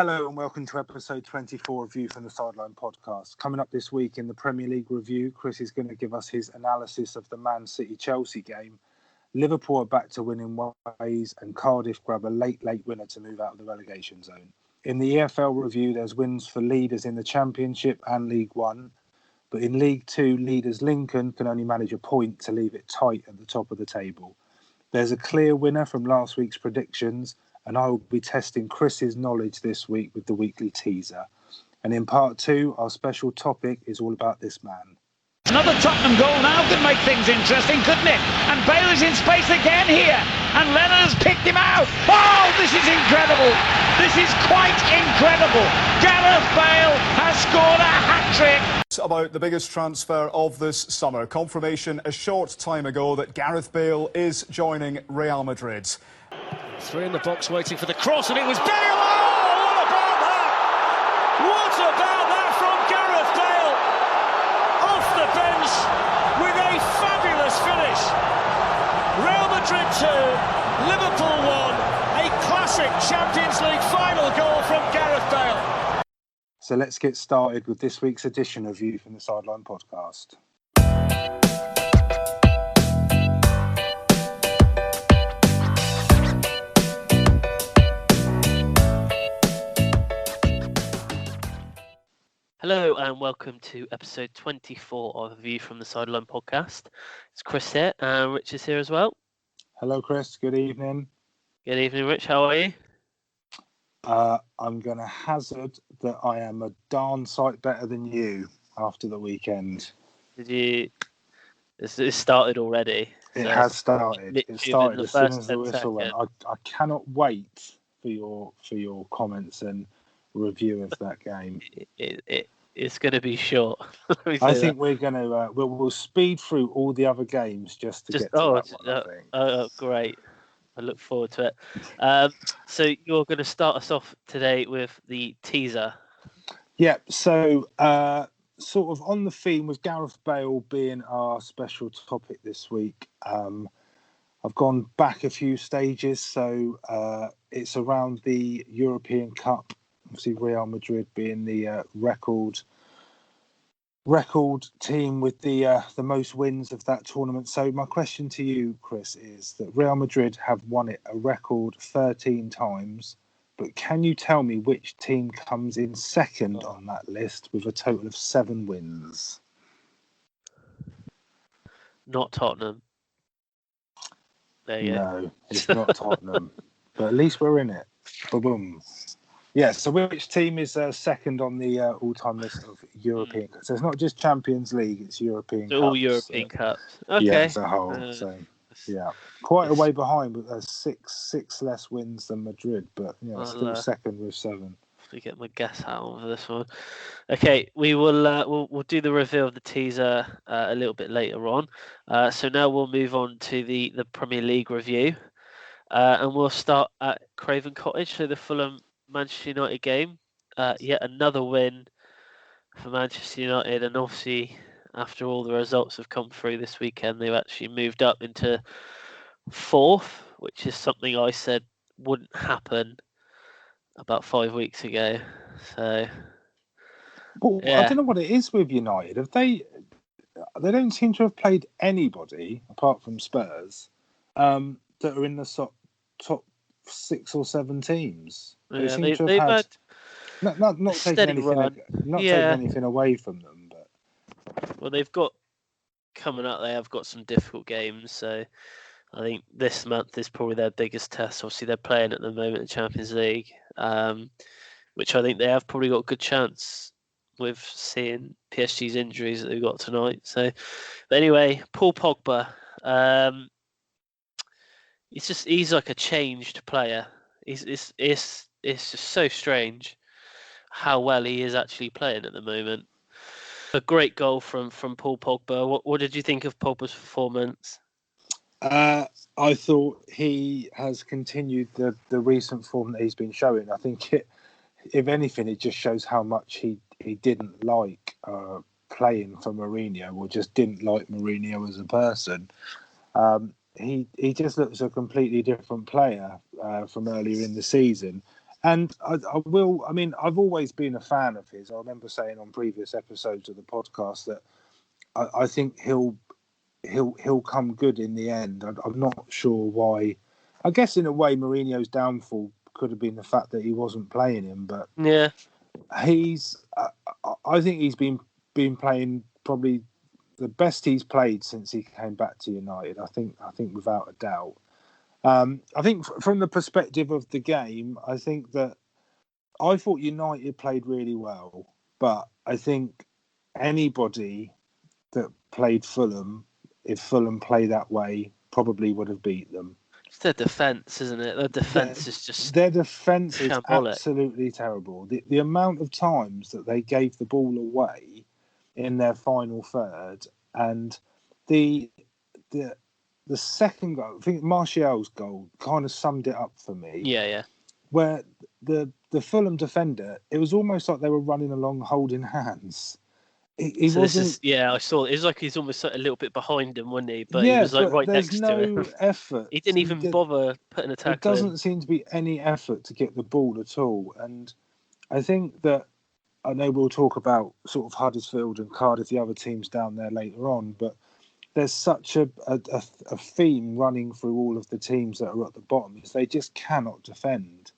Hello and welcome to episode 24 of View from the Sideline podcast. Coming up this week in the Premier League review, Chris is going to give us his analysis of the Man City-Chelsea game. Liverpool are back to winning ways and Cardiff grab a late winner to move out of the relegation zone. In the EFL review, there's wins for leaders in the Championship and League One. But in League Two, leaders Lincoln can only manage a point to leave it tight at the top of the table. There's a clear winner from last week's predictions, and I will be testing Chris's knowledge this week with the weekly teaser. And in part two, our special topic is all about this man. Another Tottenham goal now could make things interesting, couldn't it? And Bale is in space again here. And Leonard has picked him out. Oh, this is incredible. This is quite incredible. Gareth Bale has scored a hat-trick. About the biggest transfer of this summer. Confirmation a short time ago that Gareth Bale is joining Real Madrid. Three in the box waiting for the cross, and it was Bale! Oh, what about that? What about that from Gareth Bale? Off the bench with a fabulous finish. Real Madrid 2, Liverpool 1. A classic Champions League final goal from Gareth Bale. So let's get started with this week's edition of View from the Sideline podcast. Hello and welcome to episode 24 of View from the Sideline podcast. It's Chris here and Rich is here as well. Hello, Chris. Good evening. Good evening, Rich. How are you? I'm going to hazard that I am a darn sight better than you after the weekend. It started already. It has started. It started as soon as the whistle went. I cannot wait for your comments and review of that game. It's going to be short. I think we're going to we'll speed through all the other games just to get to that one. I think. Oh, great! I look forward to it. So you're going to start us off today with the teaser. Yeah. So sort of on the theme with Gareth Bale being our special topic this week. I've gone back a few stages, so it's around the European Cup. Obviously, Real Madrid being the record team with the most wins of that tournament. So my question to you, Chris, is that Real Madrid have won it a record 13 times, but can you tell me which team comes in second on that list with a total of 7 wins? Not Tottenham. There you go. No, it's not Tottenham, but at least we're in it. Boom. Yeah, so which team is second on the all-time list of European Cups? So it's not just Champions League, it's European Cups. All European Cups. Okay. Yeah, as a whole. So, yeah. Quite a way behind, but there's six less wins than Madrid, but still second with 7. To get my guess out on for this one. Okay, we will we'll do the reveal of the teaser a little bit later on. So now we'll move on to the Premier League review. And we'll start at Craven Cottage, so the Fulham Manchester United game. Yet another win for Manchester United, and obviously after all the results have come through this weekend, they've actually moved up into 4th, which is something I said wouldn't happen about 5 weeks ago. So I don't know what it is with United. Have they don't seem to have played anybody apart from Spurs that are in the top 6 or 7 teams. They seem to have had not taking anything away from them, but well, they've got coming up. They have got some difficult games, so I think this month is probably their biggest test. Obviously, they're playing at the moment in the Champions League, which I think they have probably got a good chance with seeing PSG's injuries that they've got tonight. So, but anyway, Paul Pogba. He's like a changed player. It's just so strange how well he is actually playing at the moment. A great goal from Paul Pogba. What did you think of Pogba's performance? I thought he has continued the recent form that he's been showing. I think if anything, it just shows how much he didn't like playing for Mourinho, or just didn't like Mourinho as a person. He just looks a completely different player from earlier in the season. And I will. I mean, I've always been a fan of his. I remember saying on previous episodes of the podcast that I think he'll come good in the end. I'm not sure why. I guess in a way, Mourinho's downfall could have been the fact that he wasn't playing him, but Yeah, he's. I think he's been playing probably the best he's played since he came back to United. I think without a doubt. I think from the perspective of the game, I think that I thought United played really well, but I think anybody that played Fulham, if Fulham play that way, probably would have beat them. it's their defence, isn't it? Their defence is just their defence is shambolic. absolutely terrible. The amount of times that they gave the ball away in their final third, and the second goal, I think Martial's goal kind of summed it up for me. Yeah. Where the Fulham defender, it was almost like they were running along holding hands. He So wasn't. I saw it. It was like he's almost a little bit behind him, wasn't he? But he was like right next to him. There's no effort. He didn't even bother putting a tackle. There doesn't seem to be any effort to get the ball at all. And I think that, I know we'll talk about sort of Huddersfield and Cardiff, the other teams down there later on, but there's such a theme running through all of the teams that are at the bottom is they just cannot defend.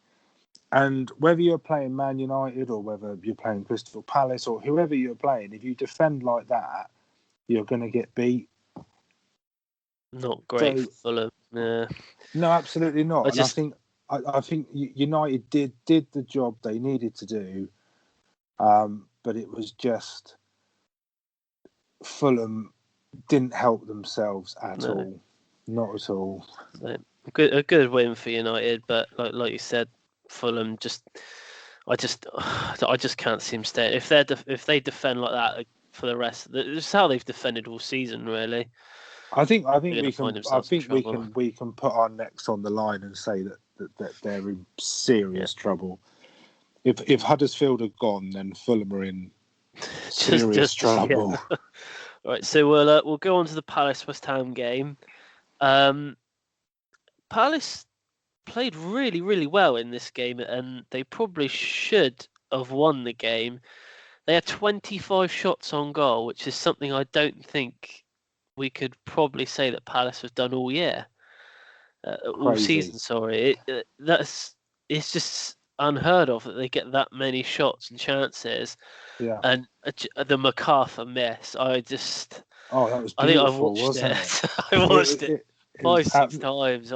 And whether you're playing Man United or whether you're playing Crystal Palace or whoever you're playing, if you defend like that, you're going to get beat. Not great for Fulham. Yeah. No, absolutely not. I think United did the job they needed to do, but it was just Fulham didn't help themselves at all. Not at all. A good win for United, but like you said, Fulham I just can't see them staying. If they defend like that for the rest, this is how they've defended all season, really. I think we can put our necks on the line and say that they're in serious trouble. If Huddersfield are gone, then Fulham are in serious trouble. Yeah. Right, so we'll go on to the Palace West Ham game. Palace played really, really well in this game, and they probably should have won the game. They had 25 shots on goal, which is something I don't think we could probably say that Palace have done all year, all season. Sorry, it's just unheard of that they get that many shots and chances. Yeah. And the MacArthur miss, that was beautiful, I think I've watched it. I watched it 5-6 times.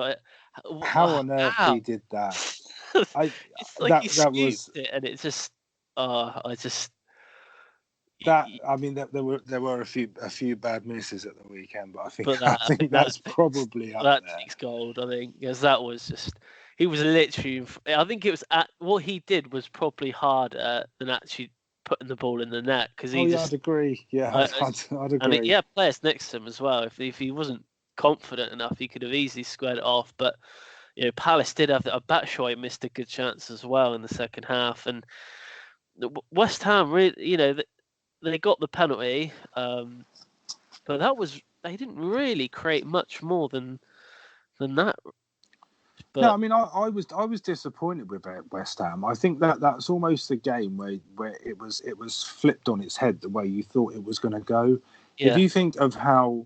How on earth he did that? It's like he scooped it, and it's just. I mean, there were a few bad misses at the weekend, but I think that's probably up that there. takes gold. I think because that was just. He was literally. I think it was what he did was probably harder than actually putting the ball in the net because he I'd agree. Yeah, I'd agree. And he had players next to him as well. If he wasn't confident enough, he could have easily squared it off. But Palace did have a Batshuayi missed a good chance as well in the second half, and West Ham really, they got the penalty, but they didn't really create much more than that. But, no, I mean, I was disappointed with West Ham. I think that's almost a game where it was flipped on its head the way you thought it was going to go. Yeah. If you think of how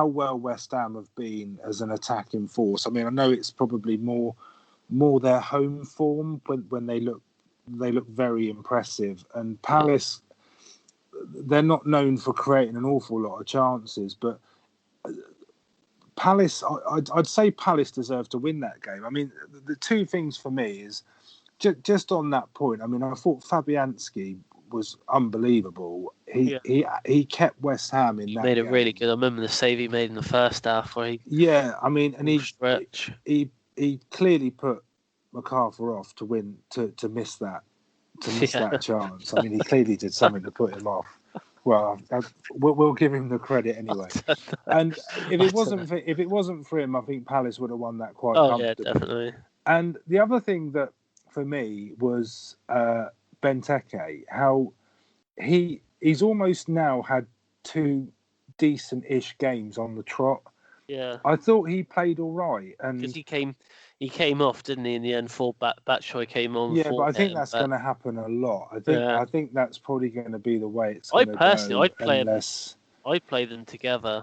well West Ham have been as an attacking force, I mean, I know it's probably more their home form when they look very impressive. And Palace, they're not known for creating an awful lot of chances, but Palace, I'd say Palace deserved to win that game. I mean, the two things for me is just on that point. I mean, I thought Fabianski was unbelievable. He kept West Ham in that. Made it game. Really good. I remember the save he made in the first half where he clearly put MacArthur off to miss that chance. I mean, he clearly did something to put him off. Well, we'll give him the credit anyway. And if it wasn't for him, I think Palace would have won that quite comfortably. Yeah, definitely. And the other thing that for me was Benteke, how he's almost now had two decent-ish games on the trot. Yeah, I thought he played all right, and because he came He came off, didn't he? In the end, Batshuayi came on. Yeah, but For I think him, that's going to happen a lot. Yeah. I think that's probably going to be the way it's I going to personally, go, unless. I'd play them together.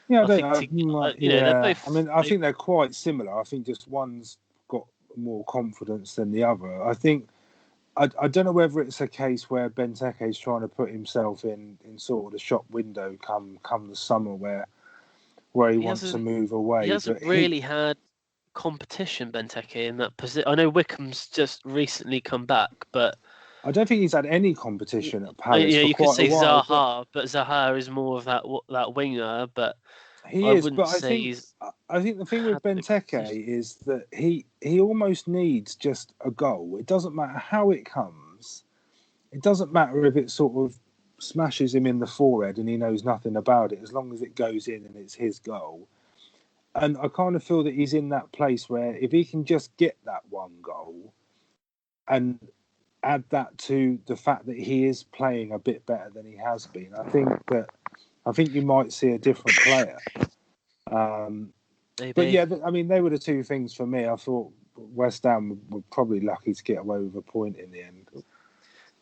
Yeah, I think they're both. I mean, I think they're quite similar. I think just one's got more confidence than the other. I think I don't know whether it's a case where Benteke is trying to put himself in sort of the shop window come the summer where he wants to move away. He hasn't really had competition, Benteke, in that position. I know Wickham's just recently come back, but I don't think he's had any competition at Palace for you could quite say a while. Zaha, but Zaha is more of that winger. But He I is, wouldn't but say I think the thing with Benteke is that he almost needs just a goal. It doesn't matter how it comes. It doesn't matter if it sort of smashes him in the forehead and he knows nothing about it, as long as it goes in and it's his goal. And I kind of feel that he's in that place where if he can just get that one goal and add that to the fact that he is playing a bit better than he has been, I think you might see a different player. But yeah, I mean, they were the two things for me. I thought West Ham were probably lucky to get away with a point in the end.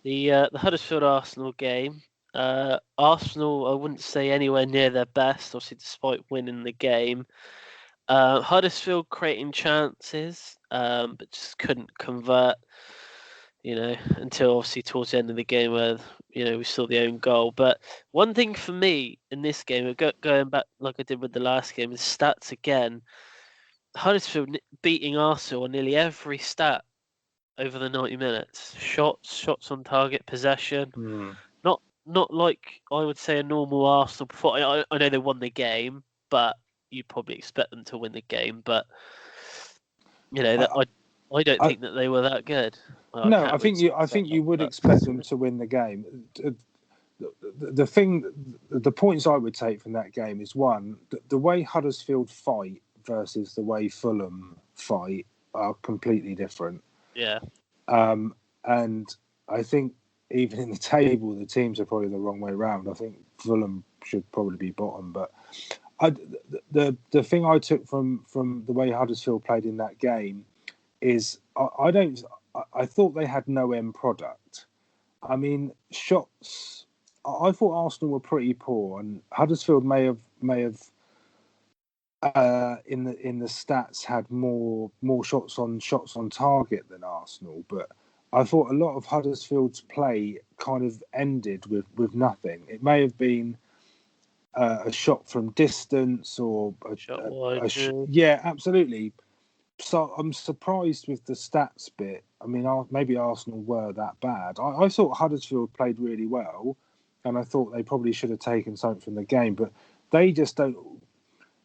The Huddersfield Arsenal game. Arsenal, I wouldn't say anywhere near their best, obviously, despite winning the game. Huddersfield creating chances, but just couldn't convert. Until obviously towards the end of the game where we saw the own goal. But one thing for me in this game, going back like I did with the last game, is stats again. Huddersfield beating Arsenal on nearly every stat over the 90 minutes. Shots on target, possession. Not like I would say a normal Arsenal performance. I know they won the game, but you'd probably expect them to win the game. But I don't think that they were that good. No, I think you would expect them to win the game. The points I would take from that game is one, the way Huddersfield fight versus the way Fulham fight are completely different. Yeah. And I think even in the table, the teams are probably the wrong way around. I think Fulham should probably be bottom, but the thing I took from the way Huddersfield played in that game is I thought they had no end product. I mean, shots. I thought Arsenal were pretty poor, and Huddersfield may have in the stats had more shots on target than Arsenal. But I thought a lot of Huddersfield's play kind of ended with nothing. It may have been a shot from distance or a shot wide. Yeah, absolutely. So I'm surprised with the stats bit. I mean, maybe Arsenal were that bad. I thought Huddersfield played really well, and I thought they probably should have taken something from the game, but they just don't.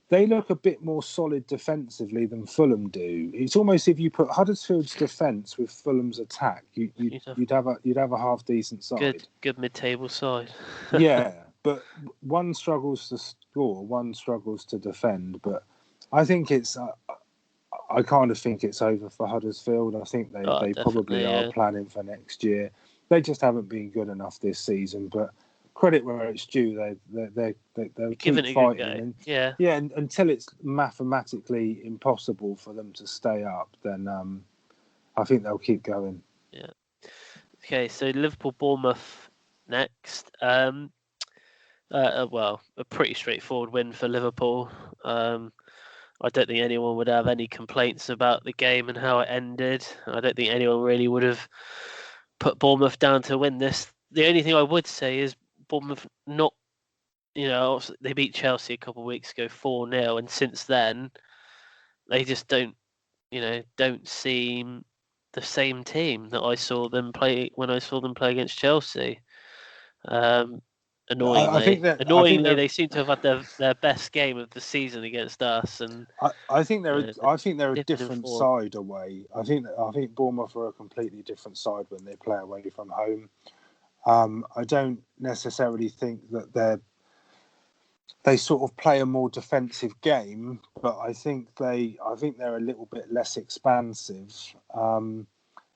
They look a bit more solid defensively than Fulham do. It's almost if you put Huddersfield's defence with Fulham's attack, you'd have a half decent side. Good mid-table side. Yeah, but one struggles to score, one struggles to defend. But I think it's. I kind of think it's over for Huddersfield. I think they probably are planning for next year. They just haven't been good enough this season. But credit where it's due, they'll keep fighting. And until it's mathematically impossible for them to stay up, then I think they'll keep going. Yeah. Okay, so Liverpool-Bournemouth next. Well, a pretty straightforward win for Liverpool. I don't think anyone would have any complaints about the game and how it ended. I don't think anyone really would have put Bournemouth down to win this. The only thing I would say is Bournemouth they beat Chelsea a couple of weeks ago 4-0, and since then they just don't seem the same team that I saw them play when I saw them play against Chelsea. Annoyingly, they seem to have had their best game of the season against us, and I think they're a different side away. I think Bournemouth are a completely different side when they play away from home. I don't necessarily think that they sort of play a more defensive game, but I think they're a little bit less expansive.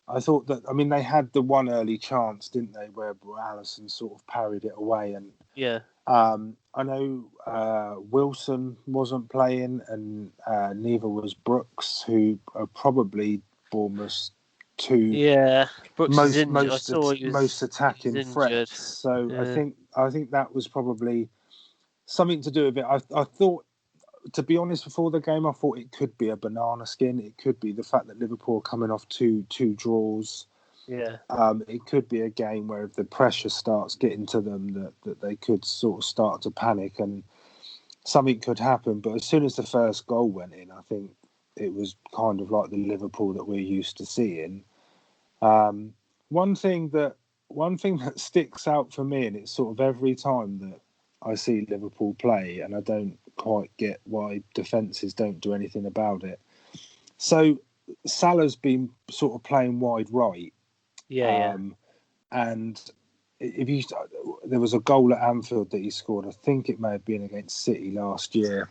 I thought that, they had the one early chance, didn't they, where Alisson sort of parried it away, and I know Wilson wasn't playing, and neither was Brooks, who are probably Bournemouth's two Yeah, Brooks is injured. I saw most attacking injured. threats. So Yeah. I think that was probably something to do with it. I thought, to be honest, before the game, I thought it could be a banana skin. It could be the fact that Liverpool are coming off two draws. Yeah. It could be a game where if the pressure starts getting to them, that they could sort of start to panic and something could happen. But as soon as the first goal went in, I think it was kind of like the Liverpool that we're used to seeing. One thing that sticks out for me, and it's sort of every time that I see Liverpool play, and I don't quite get why defences don't do anything about it. So Salah's been sort of playing wide right. Yeah. And if there was a goal at Anfield that he scored, I think it may have been against City last year,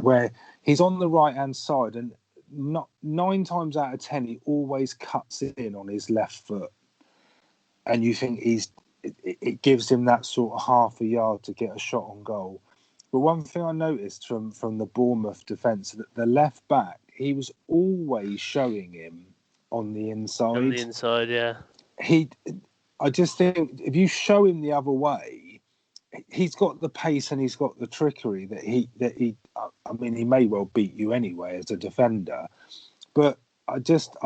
where he's on the right hand side, and not 9 times out of 10 he always cuts in on his left foot, and you think it gives him that sort of half a yard to get a shot on goal. But one thing I noticed from the Bournemouth defence, that the left back, he was always showing him on the inside. On the inside, yeah. I just think if you show him the other way, he's got the pace and he's got the trickery that he. I mean, he may well beat you anyway as a defender, but I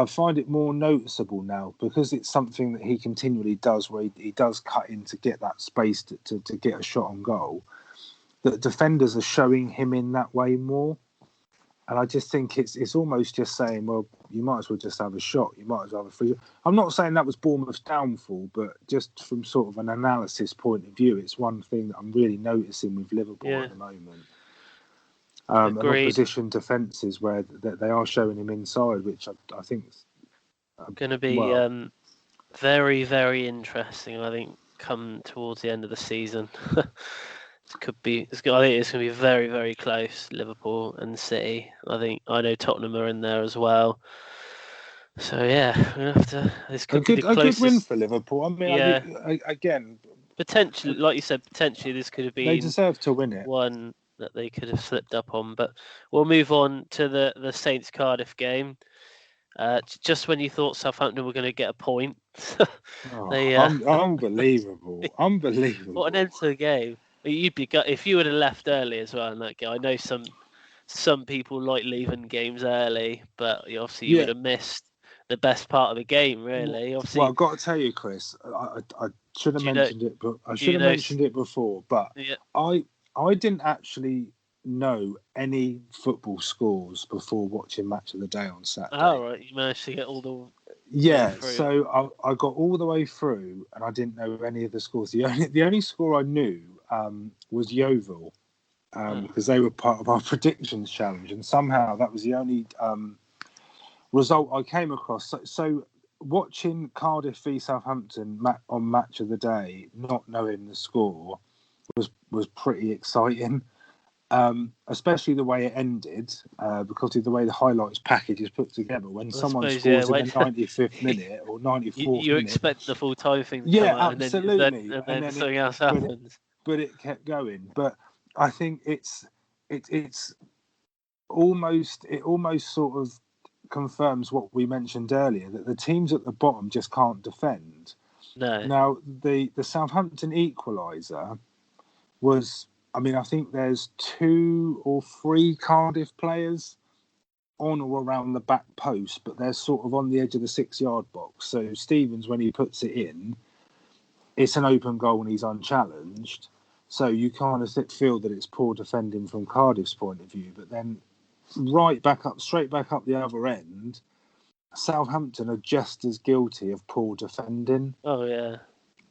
find it more noticeable now because it's something that he continually does, where he does cut in to get that space to get a shot on goal. That defenders are showing him in that way more. And I just think it's almost just saying, well, you might as well just have a shot. You might as well have a free shot. I'm not saying that was Bournemouth's downfall, but just from sort of an analysis point of view, it's one thing that I'm really noticing with Liverpool at the moment. And opposition defences where they are showing him inside, which I think is going to be very, very interesting. I think come towards the end of the season. I think it's going to be very, very close, Liverpool and City. I know Tottenham are in there as well. So yeah, we're going to have to. This could be the closest. A good win for Liverpool. I mean, again, potentially, like you said, potentially this could have been. They deserve to win it. One that they could have slipped up on, but we'll move on to the Saints Cardiff game. Just when you thought Southampton were going to get a point, unbelievable, unbelievable. What an end to the game! You'd be if you would have left early as well in that game. I know some people like leaving games early, but obviously you would have missed the best part of the game, really. Obviously, well, I've got to tell you, Chris, I should have mentioned it, but I should have mentioned it before. But I didn't actually know any football scores before watching Match of the Day on Saturday. Oh, right, you managed to get all the. Yeah, so I got all the way through, and I didn't know any of the scores. The only score I knew was Yeovil, because they were part of our predictions challenge, and somehow that was the only result I came across. So watching Cardiff v Southampton on Match of the Day, not knowing the score, was pretty exciting. Especially the way it ended, because of the way the highlights package is put together. When someone scores in the 95th minute or 94th minute, you expect the full time thing to come out, absolutely, and then something else happens. But it kept going. But I think it's almost sort of confirms what we mentioned earlier, that the teams at the bottom just can't defend. No. Now the Southampton equaliser was. I mean, I think there's 2 or 3 Cardiff players on or around the back post, but they're sort of on the edge of the 6-yard box. So Stevens, when he puts it in, it's an open goal and he's unchallenged. So you kind of feel that it's poor defending from Cardiff's point of view. But then straight back up the other end, Southampton are just as guilty of poor defending. Oh, yeah.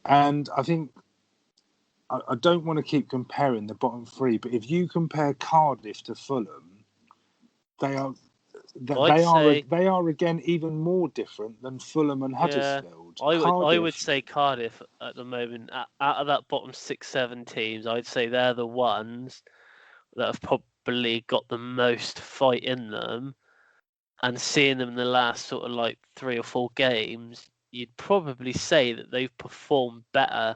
And I think, I don't want to keep comparing the bottom 3, but if you compare Cardiff to Fulham, they are again even more different than Fulham and Huddersfield. I would say Cardiff at the moment, out of that bottom 6-7 teams, I'd say they're the ones that have probably got the most fight in them. And seeing them in the last sort of like 3 or 4 games, you'd probably say that they've performed better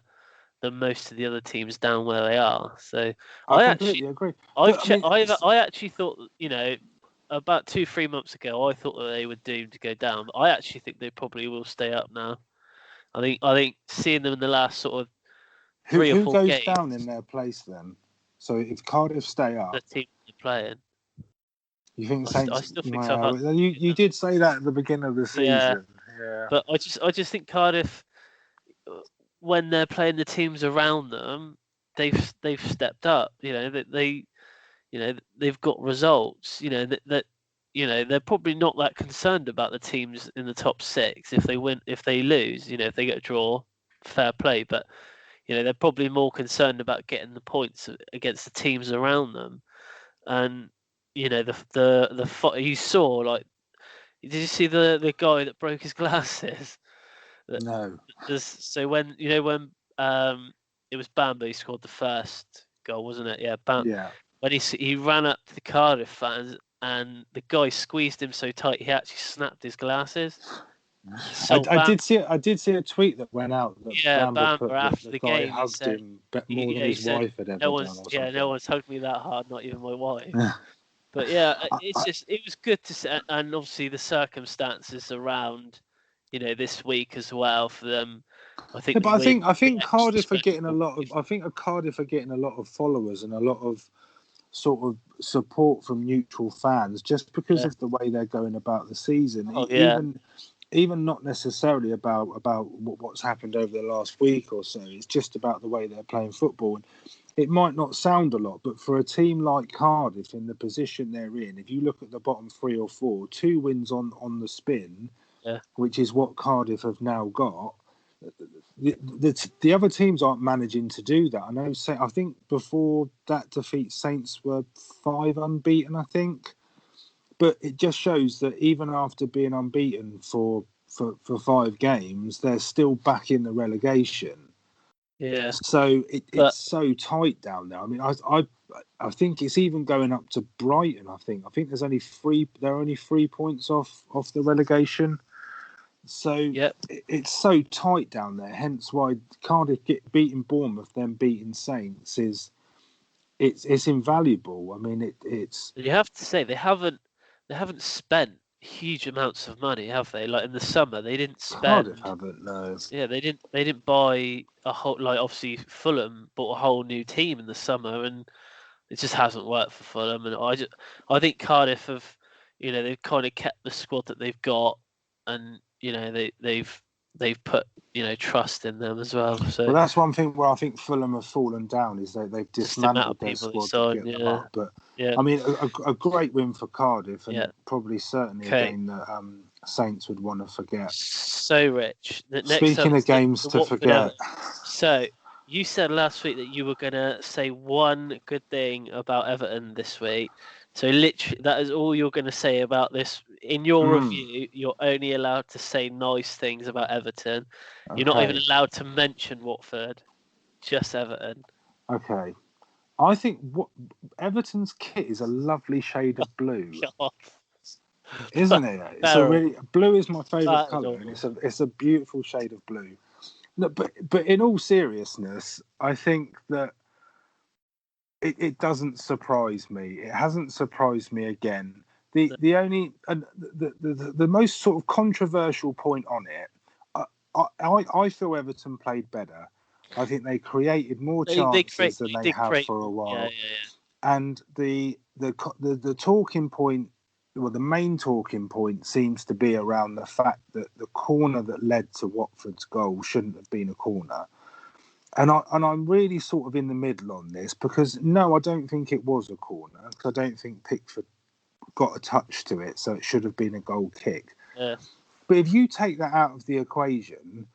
most of the other teams down where they are. So I completely agree. I actually thought, about 2-3 months ago, I thought that they were doomed to go down. But I actually think they probably will stay up now. I think seeing them in the last sort of three or who four goes games, down in their place then? So if Cardiff stay the up, team they're playing. you think I Saints? still think Well, Southampton. you did say that at the beginning of the Yeah, season. Yeah. but I just think Cardiff, when they're playing the teams around them, they've stepped up. They've got results. They're probably not that concerned about the teams in the top six. If they win, if they lose, if they get a draw, fair play. But they're probably more concerned about getting the points against the teams around them. And you saw, like, did you see the guy that broke his glasses? No. So when it was Bamber who scored the first goal, wasn't it? Yeah, Yeah. When he ran up to the Cardiff fans and the guy squeezed him so tight he actually snapped his glasses. I did see a tweet that went out that Bamber put after the the guy game hugged said, him more than his wife had ever done. Or something. no one's hugged me that hard, not even my wife. But yeah, it was good to see, and obviously the circumstances around, this week as well for them. I think. Yeah, but I think Cardiff are getting a lot of. I think Cardiff are getting a lot of followers and a lot of sort of support from neutral fans just because of the way they're going about the season. Oh, yeah. Even not necessarily about what's happened over the last week or so. It's just about the way they're playing football. And it might not sound a lot, but for a team like Cardiff in the position they're in, if you look at the bottom 3 or 4, 2 wins on the spin, which is what Cardiff have now got. The other teams aren't managing to do that. I think before that defeat, Saints were 5 unbeaten, I think. But it just shows that even after being unbeaten for 5 games, they're still back in the relegation. Yeah. So it's so tight down there. I mean, I think it's even going up to Brighton. I think there's only 3. They're only 3 points off the relegation. So it's so tight down there. Hence why Cardiff beating Bournemouth, then beating Saints it's invaluable. I mean, it's. You have to say they haven't spent huge amounts of money, have they? Like in the summer, they didn't spend. Cardiff haven't, no. Yeah, they didn't buy a whole, like, obviously Fulham bought a whole new team in the summer, and it just hasn't worked for Fulham. And I think Cardiff have, they've kind of kept the squad that they've got, and they've put trust in them as well. So well, that's one thing where I think Fulham have fallen down is they've dismantled their squad to get them up. But I mean, a great win for Cardiff, and probably certainly a game that Saints would want to forget. So, Rich, speaking of games to forget, so you said last week that you were going to say one good thing about Everton this week. So literally, that is all you're going to say about this. In your review, you're only allowed to say nice things about Everton. You're not even allowed to mention Watford, just Everton. Okay. I think Everton's kit is a lovely shade of blue. God. Isn't it? Blue is my favourite colour, and it's a beautiful shade of blue. No, but in all seriousness, I think that it doesn't surprise me. It hasn't surprised me again. The only the most sort of controversial point on it, I feel Everton played better. I think they created more chances than they have for a while. And the talking point, well, the main talking point seems to be around the fact that the corner that led to Watford's goal shouldn't have been a corner. And I'm really sort of in the middle on this, because no, I don't think it was a corner. I don't think Pickford got a touch to it, so it should have been a goal kick. Yeah. But if you take that out of the equation,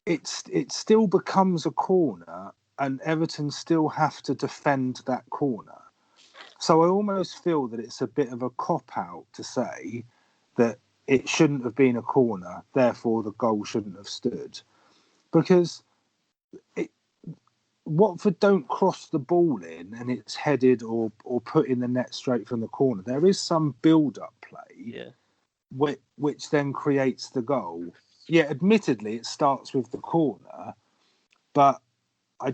it still becomes a corner, and Everton still have to defend that corner. So I almost feel that it's a bit of a cop-out to say that it shouldn't have been a corner, therefore the goal shouldn't have stood. Because Watford don't cross the ball in and it's headed or put in the net straight from the corner. There is some build-up play, which then creates the goal. Yeah, admittedly, it starts with the corner, but I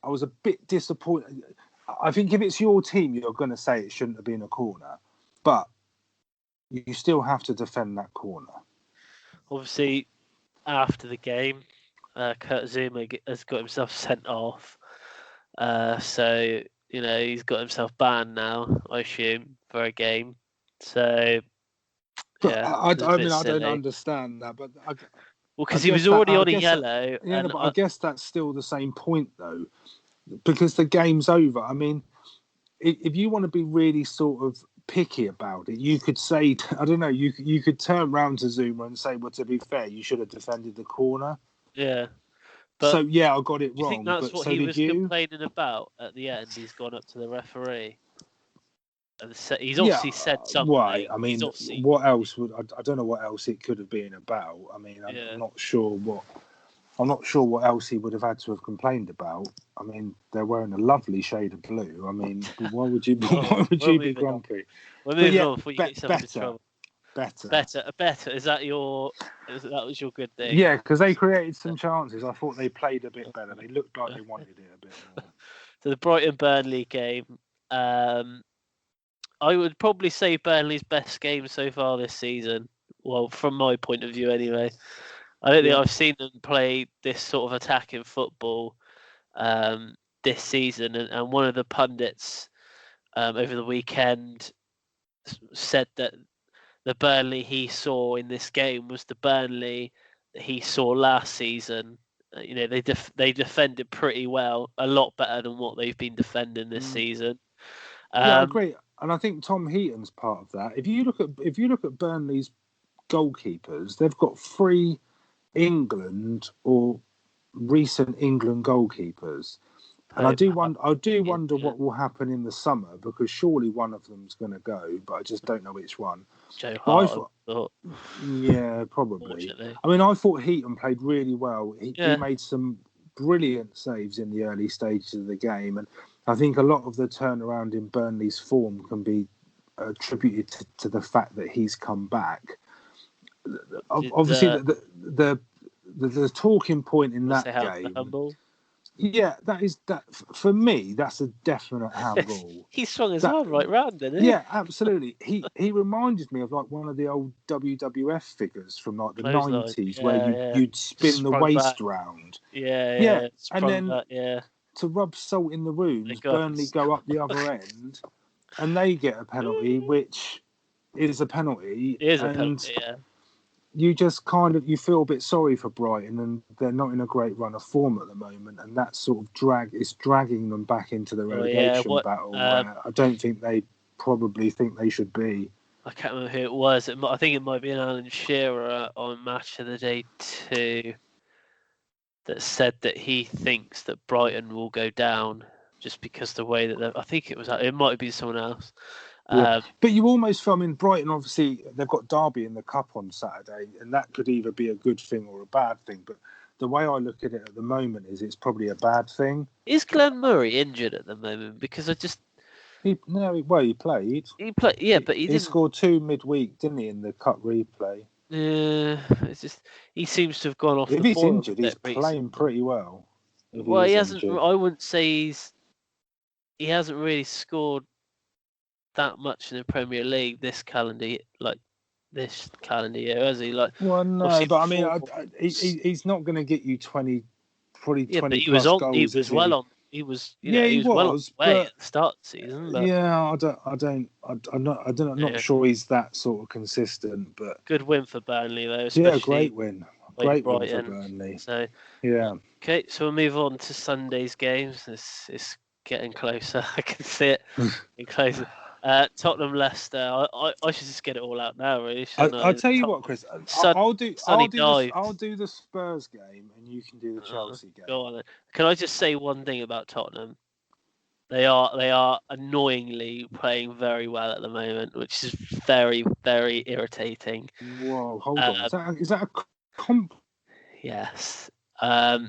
was a bit disappointed. I think if it's your team, you're going to say it shouldn't have been a corner, but you still have to defend that corner. Obviously, after the game, Kurt Zuma has got himself sent off. So, he's got himself banned now, I assume, for a game. So, but yeah. I mean, I silly. don't understand that. But because he was already on a yellow. Yeah, but I guess that's still the same point, though, because the game's over. I mean, if you want to be really sort of picky about it, you could say, I don't know, you could turn round to Zuma and say, well, to be fair, you should have defended the corner. Yeah. But so, yeah, I got it wrong. I think that's what so he was you? complaining about at the end. He's gone up to the referee. And he's obviously said something. Right. I mean, what else would... I don't know what else it could have been about. I mean, I'm not sure what else he would have had to have complained about. I mean, they're wearing a lovely shade of blue. I mean, why would you be grumpy? We're moving on before you get yourself into trouble. Better. Is that was your good thing? Yeah, because they created some chances. I thought they played a bit better. They looked like they wanted it a bit more. So the Brighton-Burnley game, I would probably say Burnley's best game so far this season. Well, from my point of view anyway. I don't think I've seen them play this sort of attacking football this season. And one of the pundits over the weekend said that the Burnley he saw in this game was the Burnley that he saw last season. They defended pretty well, a lot better than what they've been defending this season. I agree, and I think Tom Heaton's part of that. If you look at Burnley's goalkeepers, they've got 3 England or recent England goalkeepers, and I do wonder what will happen in the summer, because surely one of them's going to go, but I just don't know which one. Joe Hart. Yeah, probably. I mean, I thought Heaton played really well. He made some brilliant saves in the early stages of the game, and I think a lot of the turnaround in Burnley's form can be attributed to the fact that he's come back. Obviously, the talking point in that game. Yeah, that for me, that's a definite handball. He swung his arm right round, didn't he? Yeah, absolutely. He reminded me of like one of the old WWF figures from like the 90s, where you'd spin the waist round. Yeah. And then to rub salt in the wounds, Burnley go up the other end, and they get a penalty, which is a penalty. It is a penalty, yeah. You just you feel a bit sorry for Brighton, and they're not in a great run of form at the moment, and that sort of dragging them back into the relegation battle. I don't think they probably think they should be. I can't remember who it was. I think it might be an Alan Shearer on Match of the Day 2 that said that he thinks that Brighton will go down just because the way that I think it might have been someone else. Yeah. But you almost feel, I mean, Brighton, obviously, they've got Derby in the Cup on Saturday, and that could either be a good thing or a bad thing. But the way I look at it at the moment is it's probably a bad thing. Is Glenn Murray injured at the moment? Because he played. He played, yeah, but he scored 2 midweek, didn't he, in the Cup replay? Yeah, it's just he seems to have gone off. If he's injured, he's playing pretty well. Well, he hasn't. Injured. I wouldn't say he hasn't really scored that much in the Premier League this calendar year, has he? Well, no, but I mean, he's not going to get you 20 but he was on. Goals, he was well on. He was. He was well away at the start of the season. But... Yeah, I'm not sure he's that sort of consistent. But good win for Burnley, though. Yeah, great win. Great win for Burnley. So yeah. Okay, so we'll move on to Sunday's games. It's getting closer. I can see it getting closer. Tottenham Leicester. I should just get it all out now, really. I'll tell you what, Chris. I'll do the Spurs game, and you can do the Chelsea game. Go on then. Can I just say one thing about Tottenham? They are annoyingly playing very well at the moment, which is very, very irritating. Whoa, hold on. Is that a compliment? Yes. I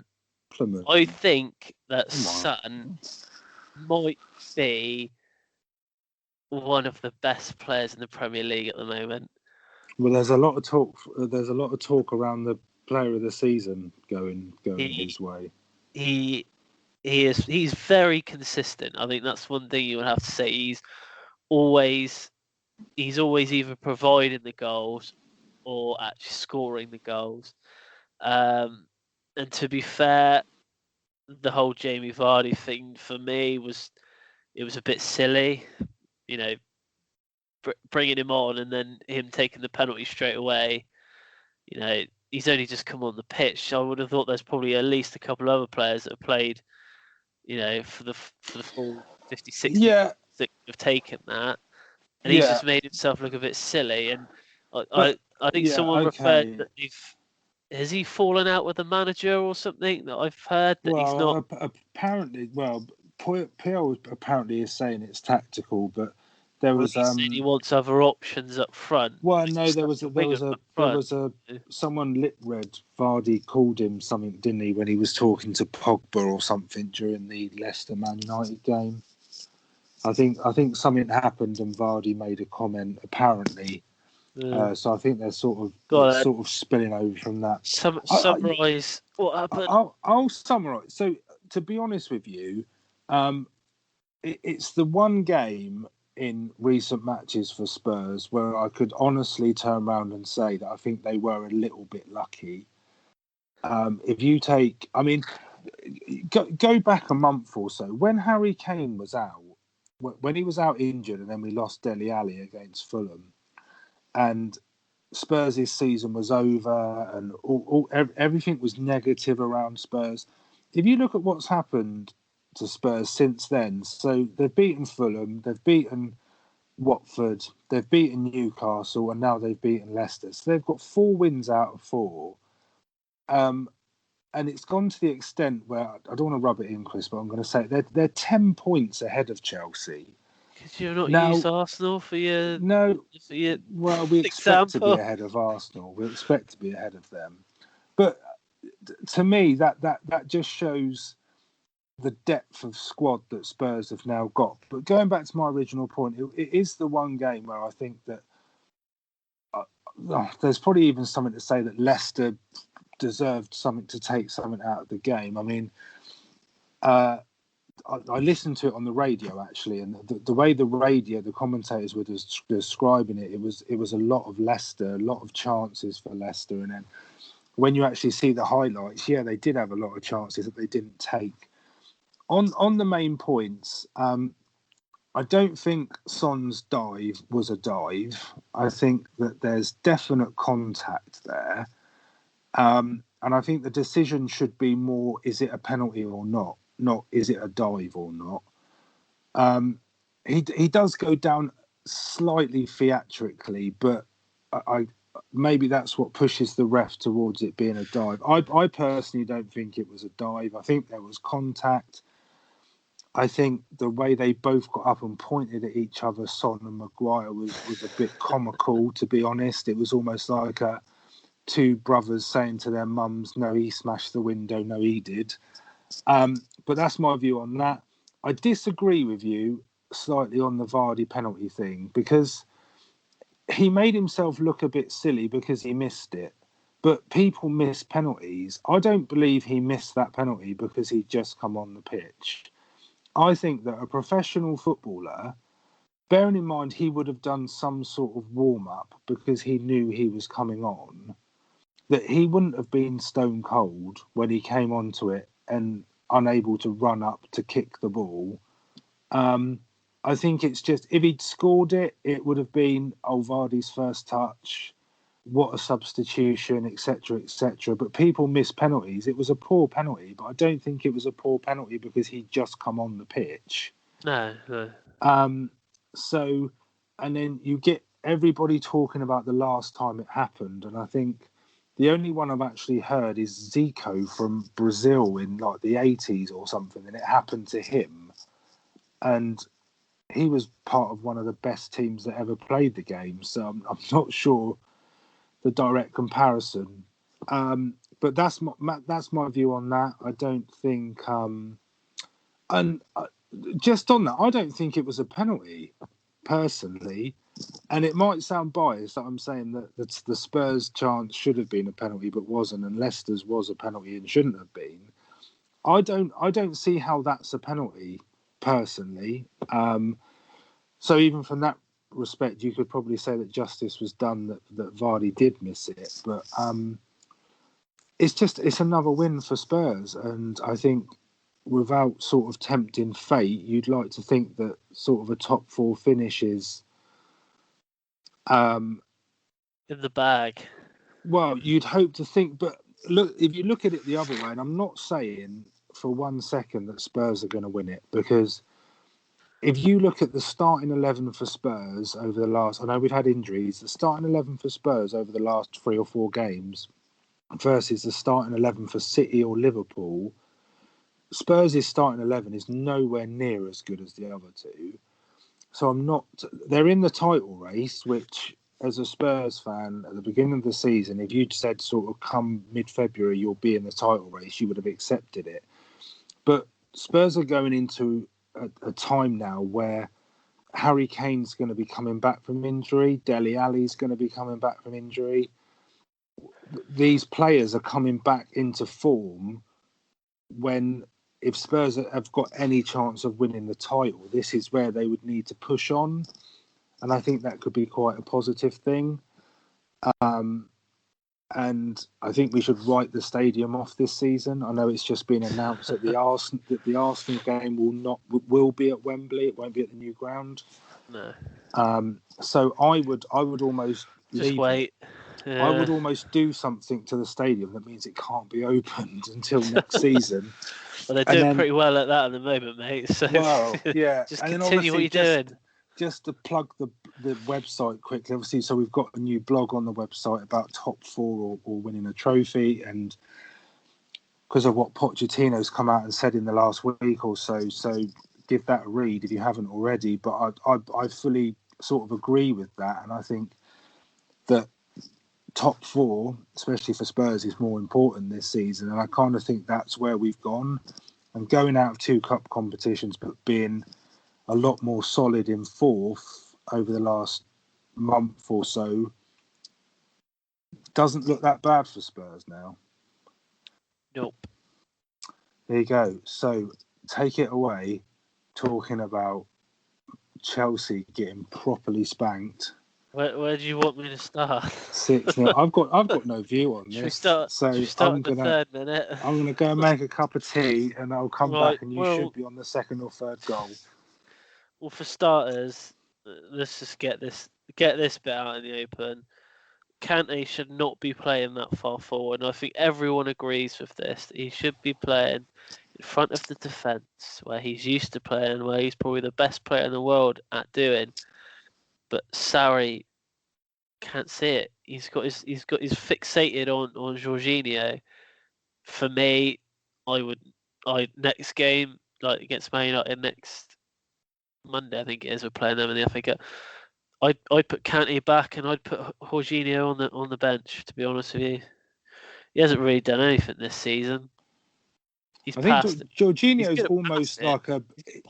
think that Son might be one of the best players in the Premier League at the moment. Well, there's a lot of talk. There's a lot of talk around the Player of the Season going his way. he's very consistent. I think that's one thing you would have to say. He's always either providing the goals or actually scoring the goals. And to be fair, the whole Jamie Vardy thing for me was a bit silly. You know, bringing him on and then him taking the penalty straight away. You know, he's only just come on the pitch. I would have thought there's probably at least a couple other players that have played, you know, for the full 50, 60 Yeah, that have taken that, and he's yeah, just made himself look a bit silly. And but I think yeah, someone referred okay. that has he fallen out with the manager or something that I've heard that he's not. Apparently, Peel apparently is saying it's tactical, but there Well, was he's saying he wants other options up front. well, Like no, such a winger up front. someone lip read Vardy called him something, didn't he, when he was talking to Pogba or something during the Leicester Man United game. I think something happened and Vardy made a comment apparently. So I think they're sort of spilling over from that. Summarise what happened. I'll summarise. So to be honest with you, it's the one game in recent matches for Spurs where I could honestly turn around and say that I think they were a little bit lucky. If you take, I mean, go back a month or so when Harry Kane was out, when he was out injured, and then we lost Dele Alli against Fulham, and Spurs' season was over, and everything was negative around Spurs. If you look at what's happened to Spurs since then, so they've beaten Fulham, they've beaten Watford, they've beaten Newcastle, and now they've beaten Leicester. So they've got 4 wins out of 4. And it's gone to the extent where I don't want to rub it in, Chris, but I'm going to say they're 10 points ahead of Chelsea. Because you're not used Arsenal for your well, we expect to be ahead of Arsenal. We expect to be ahead of them. But to me, that just shows the depth of squad that Spurs have now got. But going back to my original point, it is the one game where I think that there's probably even something to say that Leicester deserved something to take something out of the game. I mean, I listened to it on the radio actually, and the way the commentators were describing it, it was a lot of Leicester, a lot of chances for Leicester, and then when you actually see the highlights, yeah, they did have a lot of chances that they didn't take. On the main points, I don't think Son's dive was a dive. I think that there's definite contact there. And I think the decision should be more, is it a penalty or not? Not, is it a dive or not? He does go down slightly theatrically, but I maybe that's what pushes the ref towards it being a dive. I personally don't think it was a dive. I think there was contact. I think the way they both got up and pointed at each other, Son and Maguire, was a bit comical, to be honest. It was almost like two brothers saying to their mums, no, he smashed the window, no, he did. But that's my view on that. I disagree with you slightly on the Vardy penalty thing, because he made himself look a bit silly because he missed it. But people miss penalties. I don't believe he missed that penalty because he'd just come on the pitch. I think that a professional footballer, bearing in mind he would have done some sort of warm-up because he knew he was coming on, that he wouldn't have been stone cold when he came onto it and unable to run up to kick the ball. I think it's just, if he'd scored it, it would have been, Vardy's first touch, what a substitution, etc., etc. But people miss penalties. It was a poor penalty, but I don't think it was a poor penalty because he'd just come on the pitch. No. So, and then you get everybody talking about the last time it happened, and I think the only one I've actually heard is Zico from Brazil in like the 80s or something, and it happened to him. And he was part of one of the best teams that ever played the game, so I'm not sure the direct comparison. But that's my view on that. I don't think, just on that, I don't think it was a penalty, personally. And it might sound biased that I'm saying that the Spurs chance should have been a penalty but wasn't, and Leicester's was a penalty and shouldn't have been. I don't see how that's a penalty personally. So even from that respect, you could probably say that justice was done, that Vardy did miss it. But it's another win for Spurs, and I think without sort of tempting fate, you'd like to think that sort of a top 4 finish is in the bag. Well, you'd hope to think, but look, if you look at it the other way, and I'm not saying for 1 second that Spurs are going to win it, because if you look at the starting 11 for Spurs over the last, I know we've had injuries, the starting 11 for Spurs over the last 3 or 4 games versus the starting 11 for City or Liverpool, Spurs' starting 11 is nowhere near as good as the other two. So they're in the title race, which as a Spurs fan at the beginning of the season, if you'd said sort of come mid-February you'll be in the title race, you would have accepted it. But Spurs are going into a time now where Harry Kane's going to be coming back from injury, Dele Alli's going to be coming back from injury. These players are coming back into form when, if Spurs have got any chance of winning the title, this is where they would need to push on. And I think that could be quite a positive thing. And I think we should write the stadium off this season. I know it's just been announced that the Arsenal game will be at Wembley. It won't be at the new ground. No. So I would almost just wait. I would almost do something to the stadium that means it can't be opened until next season. Well, they're doing pretty well at that at the moment, mate. So yeah, just continue what you're doing. Just to plug the website quickly, obviously, so we've got a new blog on the website about top 4 or winning a trophy, and because of what Pochettino's come out and said in the last week or so give that a read if you haven't already. But I fully sort of agree with that, and I think that top 4, especially for Spurs, is more important this season, and I kind of think that's where we've gone. And going out of 2 cup competitions, but being a lot more solid in 4th over the last month or so doesn't look that bad for Spurs now. Nope. There you go. So take it away, talking about Chelsea getting properly spanked. Where do you want me to start? 6-0. I've got no view on this. Should we start I'm the third minute? I'm gonna go and make a cup of tea, and I'll come back, and you should be on the 2nd or 3rd goal. Well, for starters, let's just get this bit out in the open. Kante should not be playing that far forward. And I think everyone agrees with this. He should be playing in front of the defence, where he's used to playing, where he's probably the best player in the world at doing. But Sarri can't see it. He's fixated on Jorginho. For me, next game, like against Man United next Monday, I think it is, we're playing them in the FA Cup. I'd put Kante back, and I'd put Jorginho on the bench. To be honest with you, he hasn't really done anything this season. I think Jorginho's almost like a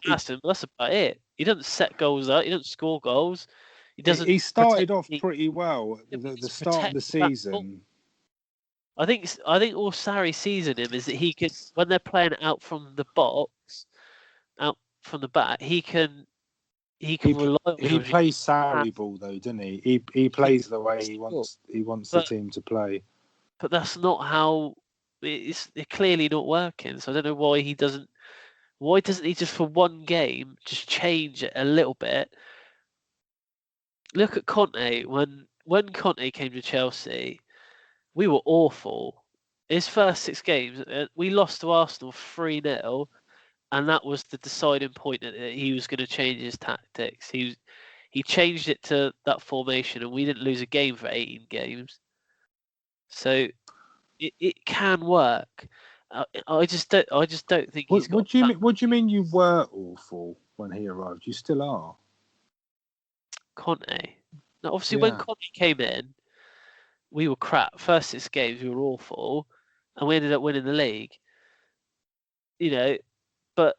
past him. That's about it. He doesn't set goals up. He doesn't score goals. He doesn't. He started off pretty well at the start of the season. I think all Sarri sees in him is that he could, when they're playing out from the box, out from the back, he can rely on. He plays Sarri ball though, doesn't he? He plays the way he wants the team to play. But that's not how it's clearly not working. So I don't know why he doesn't. Why doesn't he just for one game just change it a little bit? Look at Conte. When Conte came to Chelsea, we were awful. His first 6 games, we lost to Arsenal 3-0, and that was the deciding point that he was going to change his tactics. He changed it to that formation, and we didn't lose a game for 18 games. So it can work. I just don't think he's got. What do you mean you were awful when he arrived? You still are. Conte. Now, obviously, when Conte came in, we were crap. First 6 games, we were awful, and we ended up winning the league. You know, but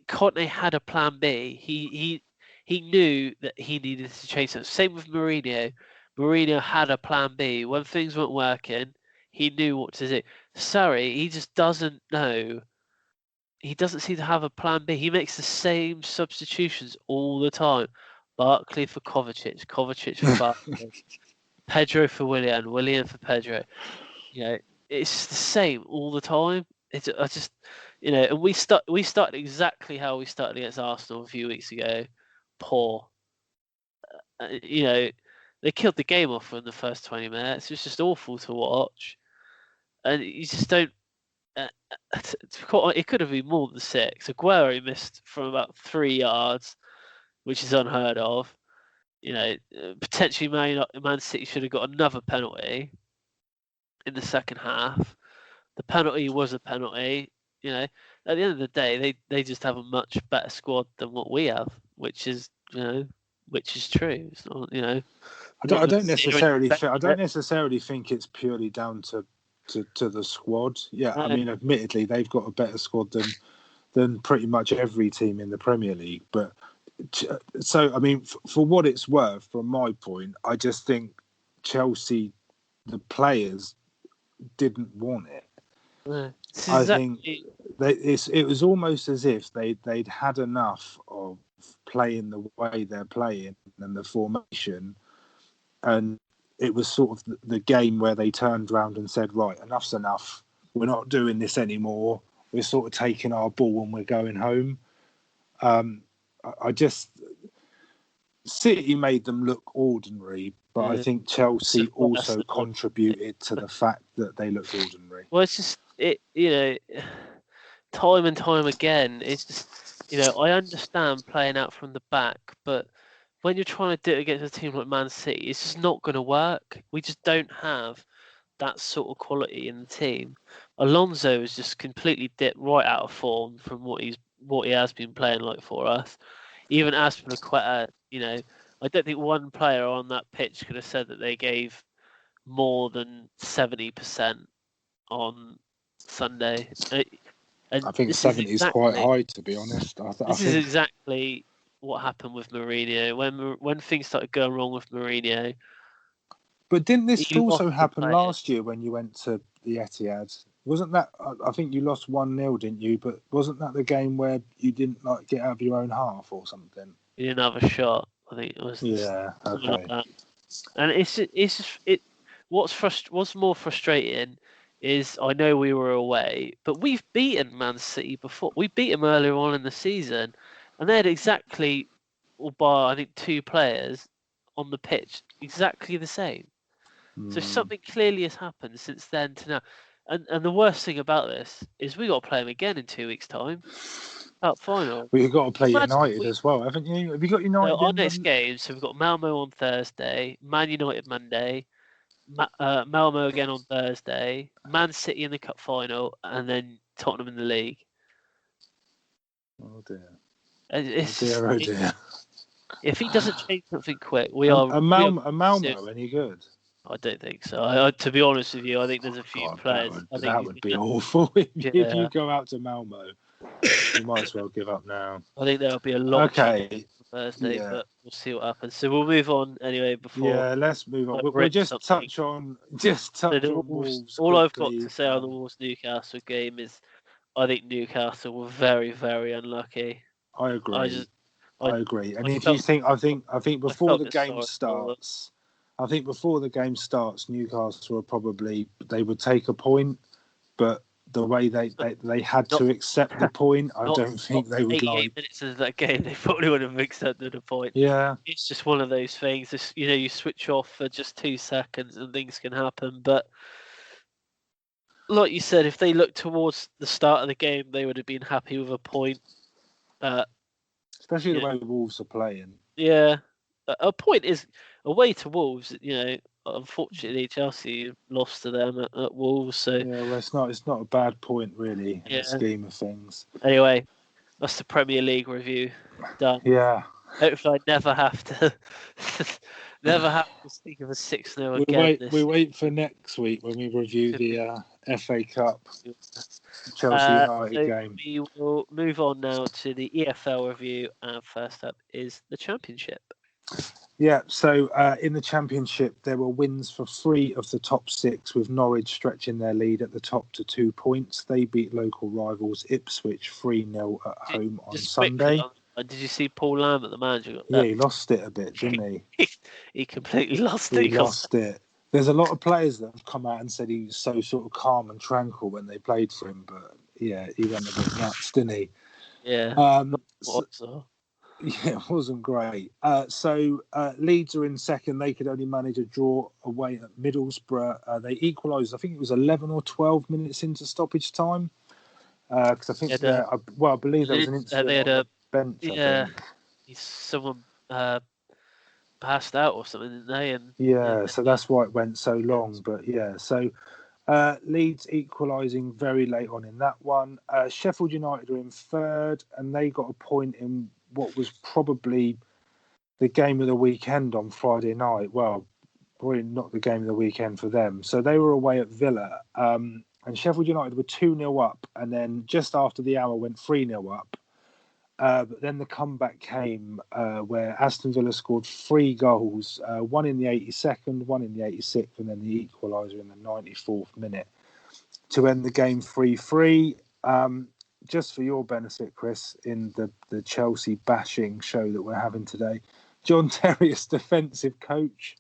Conte had a plan B. He knew that he needed to change something. Same with Mourinho. Mourinho had a plan B. When things weren't working, he knew what to do. Sarri, he just doesn't know. He doesn't seem to have a plan B. He makes the same substitutions all the time. Barkley for Kovacic, Kovacic for Barkley, Pedro for Willian, Willian for Pedro. It's the same all the time. And we started exactly how we started against Arsenal a few weeks ago. Poor. They killed the game off in the first 20 minutes. It was just awful to watch, and you just don't. It could have been more than 6. Aguero missed from about 3 yards, which is unheard of. Potentially Man City should have got another penalty in the second half. The penalty was a penalty. At the end of the day, they just have a much better squad than what we have, which is true. It's not, I don't necessarily think it's purely down to the squad. Yeah, I mean, admittedly, they've got a better squad than pretty much every team in the Premier League. But so, I mean, for what it's worth, from my point, I just think Chelsea, the players, didn't want it. I think it was almost as if they'd had enough of playing the way they're playing and the formation, and it was sort of the game where they turned around and said, right, enough's enough. We're not doing this anymore. We're sort of taking our ball and we're going home. City made them look ordinary, but I think Chelsea also contributed to the fact that they looked ordinary. Well, it's just, time and time again, it's just, I understand playing out from the back, but when you're trying to do it against a team like Man City, it's just not going to work. We just don't have that sort of quality in the team. Alonso has just completely dipped right out of form from what he has been playing like for us. Even Aspilicueta, I don't think one player on that pitch could have said that they gave more than 70% on Sunday. And I think 70 is quite high, to be honest. This is exactly what happened with Mourinho when things started going wrong with Mourinho. But didn't this also happen last year when you went to the Etihad? Wasn't that? I think you lost 1-0, didn't you? But wasn't that the game where you didn't get out of your own half or something? You didn't have a shot. I think it was. Yeah. Okay. Like that. And what's more frustrating is I know we were away, but we've beaten Man City before. We beat them earlier on in the season, and they had exactly, or by I think 2 players on the pitch, exactly the same. So something clearly has happened since then to now. And the worst thing about this is we got to play them again in 2 weeks' time. Cup final. Well, you've got to play United as well, haven't you? Have you got United? Our next game, so we've got Malmo on Thursday, Man United Monday, Malmo again on Thursday, Man City in the cup final, and then Tottenham in the league. Oh dear. Oh dear. If he doesn't change something quick, we are. A Malmo any good? I don't think so. To be honest with you, I think there's a few players. That would be awful if you go out to Malmo. You might as well give up now. I think there'll be a lot. Okay. Thursday, but we'll see what happens. So we'll move on anyway. Let's move on. We'll just touch on Wolves. All I've got to say on the Wolves Newcastle game is, I think Newcastle were very, very unlucky. I agree. I agree. And I think before the game starts. I think before the game starts, Newcastle they would take a point, but the way they had to accept the point, I don't think they would like. 88 minutes of that game, they probably would have accepted a point. Yeah, it's just one of those things. You switch off for just 2 seconds and things can happen. But like you said, if they looked towards the start of the game, they would have been happy with a point. Especially the way the Wolves are playing. Yeah, a point is away to Wolves. Unfortunately, Chelsea lost to them at Wolves. So well, it's not a bad point really in the scheme of things. Anyway, that's the Premier League review done. Yeah. Hopefully, I never have to speak of a 6-0 again. We wait for next week when we review the FA Cup Chelsea United game. We will move on now to the EFL review, and first up is the Championship. Yeah, so in the Championship, there were wins for 3 of the top 6, with Norwich stretching their lead at the top to 2 points. They beat local rivals Ipswich 3-0 at home on Just Sunday. quickly, did you see Paul Lambert, the manager? Yeah, he lost it a bit, didn't he? He completely lost He it. lost it. There's a lot of players that have come out and said he was so sort of calm and tranquil when they played for him, but yeah, he went a bit nuts, didn't he? Yeah. Yeah, it wasn't great. So Leeds are in second. They could only manage a draw away at Middlesbrough. They equalised, I think it was 11 or 12 minutes into stoppage time. Because I think, I believe there was an incident on the bench, I think. Someone passed out or something, didn't they? And So that's why it went so long. But yeah, so Leeds equalising very late on in that one. Sheffield United are in third, and they got a point in what was probably the game of the weekend on Friday night. Well, probably not the game of the weekend for them. So they were away at Villa, and Sheffield United were 2-0 up, and then just after the hour went 3-0 up. But then the comeback came where Aston Villa scored 3 goals, one in the 82nd, one in the 86th, and then the equaliser in the 94th minute to end the game 3-3. Just for your benefit, Chris, in the Chelsea bashing show that we're having today, John Terry's defensive coach.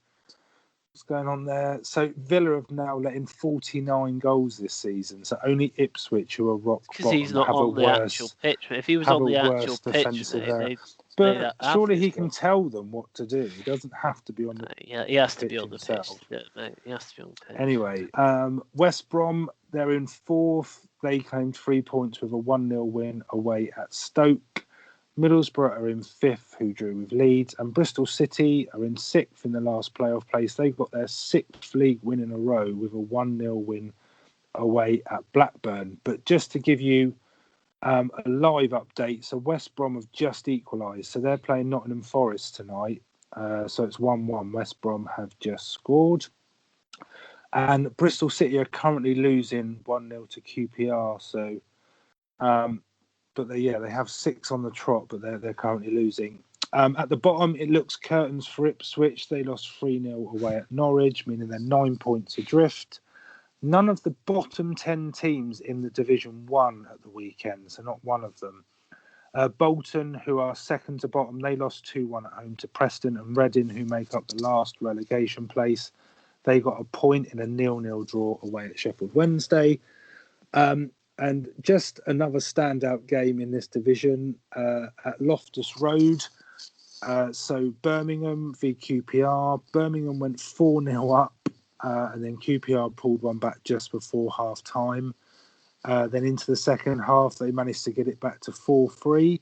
What's going on there? So Villa have now let in 49 goals this season. So only Ipswich, who are rock bottom, he's not on the actual pitch. If he was on the actual pitch, but surely he can tell them what to do. He doesn't have to be on the yeah, he has to be on the himself. pitch. Yeah, he has to be on the pitch. Anyway, West Brom, they're in fourth. They claimed 3 points with a 1-0 win away at Stoke. Middlesbrough are in fifth, who drew with Leeds, and Bristol City are in sixth in the last playoff place. They've got their 6th league win in a row with a 1-0 win away at Blackburn. But just to give you a live update, so West Brom have just equalised. So they're playing Nottingham Forest tonight. So it's 1-1. West Brom have just scored. And Bristol City are currently losing 1-0 to QPR. So, but they have 6 on the trot, but they're currently losing. At the bottom, it looks curtains for Ipswich. They lost 3-0 away at Norwich, meaning they're 9 points adrift. None of the bottom 10 teams in the Division 1 at the weekend, so not one of them. Bolton, who are second to bottom, they lost 2-1 at home to Preston, and Reading, who make up the last relegation place, they got a point in a 0-0 draw away at Sheffield Wednesday. And just another standout game in this division at Loftus Road. So Birmingham v QPR. Birmingham went 4-0 up, and then QPR pulled one back just before half time. Then into the second half, they managed to get it back to 4-3,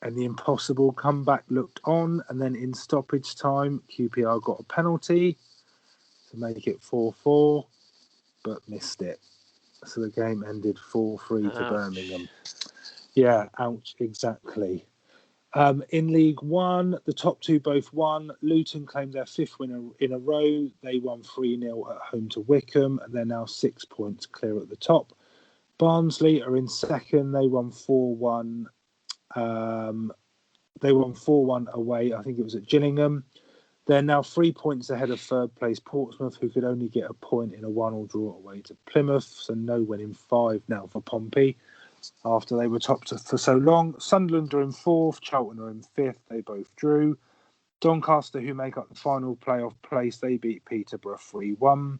and the impossible comeback looked on. And then in stoppage time, QPR got a penalty to make it 4-4, but missed it. So the game ended 4-3 to Birmingham. Yeah, ouch, exactly. In League One, the top 2 both won. Luton claimed their 5th win in a row. They won 3-0 at home to Wickham, and they're now 6 points clear at the top. Barnsley are in second. They won 4-1. They won 4-1 away. I think it was at Gillingham. They're now 3 points ahead of third place Portsmouth, who could only get a point in a 1-1 draw away to Plymouth. So no winning 5 now for Pompey after they were top for so long. Sunderland are in 4th. Charlton are in 5th. They both drew. Doncaster, who make up the final playoff place, they beat Peterborough 3-1.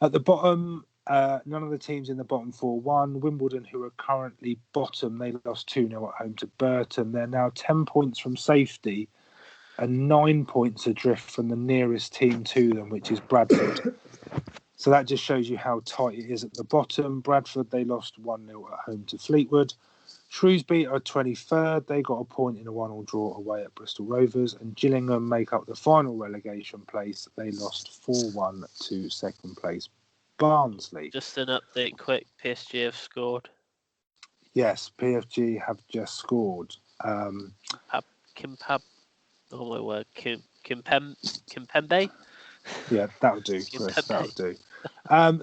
At the bottom, none of the teams in the bottom 4 won. Wimbledon, who are currently bottom, they lost 2-0 at home to Burton. They're now 10 points from safety and 9 points adrift from the nearest team to them, which is Bradford. So that just shows you how tight it is at the bottom. Bradford, they lost 1-0 at home to Fleetwood. Shrewsbury are 23rd. They got a point in a 1-1 draw away at Bristol Rovers. And Gillingham make up the final relegation place. They lost 4-1 to second place Barnsley. Just an update quick, PSG have scored. Yes, PSG have just scored. Oh my word, Kimpembe? Yeah, that'll do, Chris. That'll do.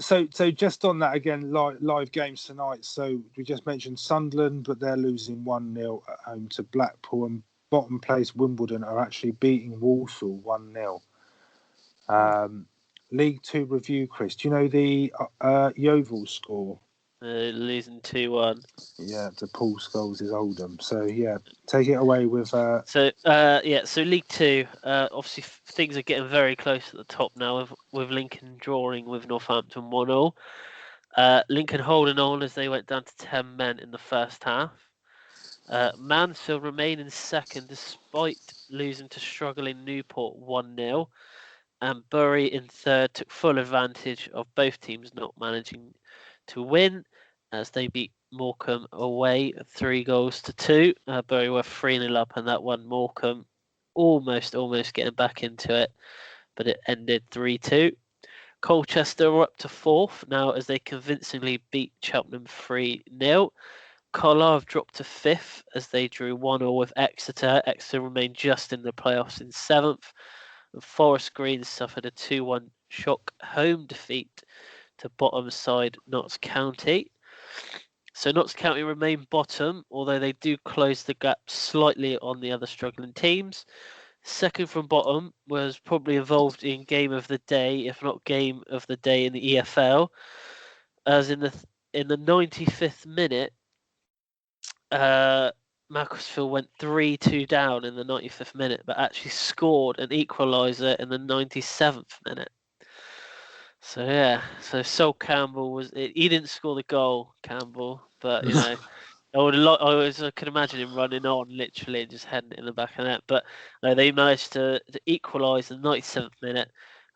So just on that again, live games tonight. So we just mentioned Sunderland, but they're losing 1-0 at home to Blackpool, and bottom place Wimbledon are actually beating Walsall 1-0. League Two review, Chris. Do you know the Yeovil score? Losing 2-1. Yeah, to Paul Scholes' Oldham. So yeah, take it away with. So League Two. Obviously, things are getting very close at the top now. With Lincoln drawing with Northampton 1-0. Lincoln holding on as they went down to 10 men in the first half. Mansfield remain in second despite losing to struggling Newport 1-0. And Bury in third took full advantage of both teams not managing to win as they beat Morecambe away 3-2. Bury were 3-0 up and that one. Morecambe almost getting back into it, but it ended 3-2. Colchester were up to fourth now as they convincingly beat Cheltenham 3-0. Carlisle dropped to fifth as they drew 1-1 with Exeter. Exeter remained just in the playoffs in seventh. And Forest Green suffered a 2-1 shock home defeat to bottom side Notts County. So Notts County remain bottom, although they do close the gap slightly on the other struggling teams. Second from bottom was probably involved in game of the day, if not game of the day in the EFL, as in the 95th minute, Macclesfield went 3-2 down in the 95th minute, but actually scored an equaliser in the 97th minute. So yeah, Sol Campbell he didn't score the goal, Campbell, but you know, I could imagine him running on literally and just heading it in the back of the net. But they managed to equalise in the 97th minute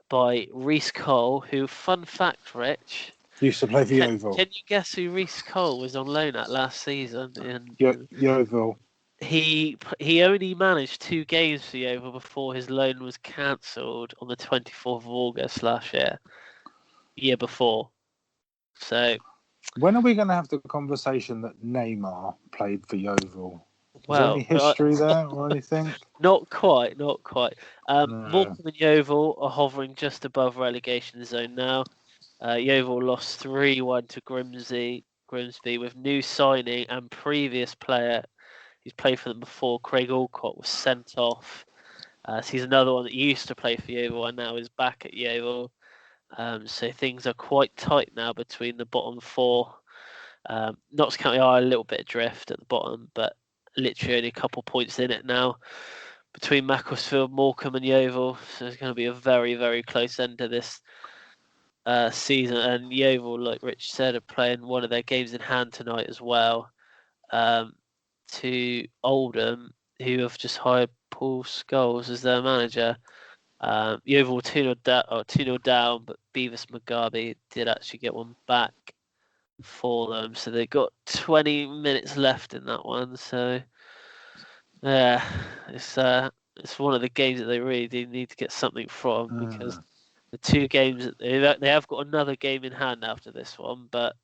by Reece Cole, who, fun fact, Rich, used to play for Yeovil. Can you guess who Reece Cole was on loan at last season? Yeovil. He only managed 2 games for Yeovil before his loan was cancelled on the 24th of August last year before. So when are we going to have the conversation that Neymar played for Yeovil? Is there any history there or anything? Not quite. Morecambe and Yeovil are hovering just above relegation zone now. Yeovil lost 3-1 to Grimsby with new signing and previous player who's played for them before, Craig Alcott, was sent off. So he's another one that used to play for Yeovil and now is back at Yeovil. So things are quite tight now between the bottom 4. Notts County are a little bit adrift at the bottom, but literally only a couple points in it now between Macclesfield, Morecambe and Yeovil. So it's going to be a very, very close end to this season. And Yeovil, like Rich said, are playing one of their games in hand tonight as well, to Oldham, who have just hired Paul Scholes as their manager. Yeovil 2-0 down, but Beavis Mugabe did actually get one back for them. So they've got 20 minutes left in that one. So yeah, it's one of the games that they really do need to get something from, because the 2 games they have got another game in hand after this one, but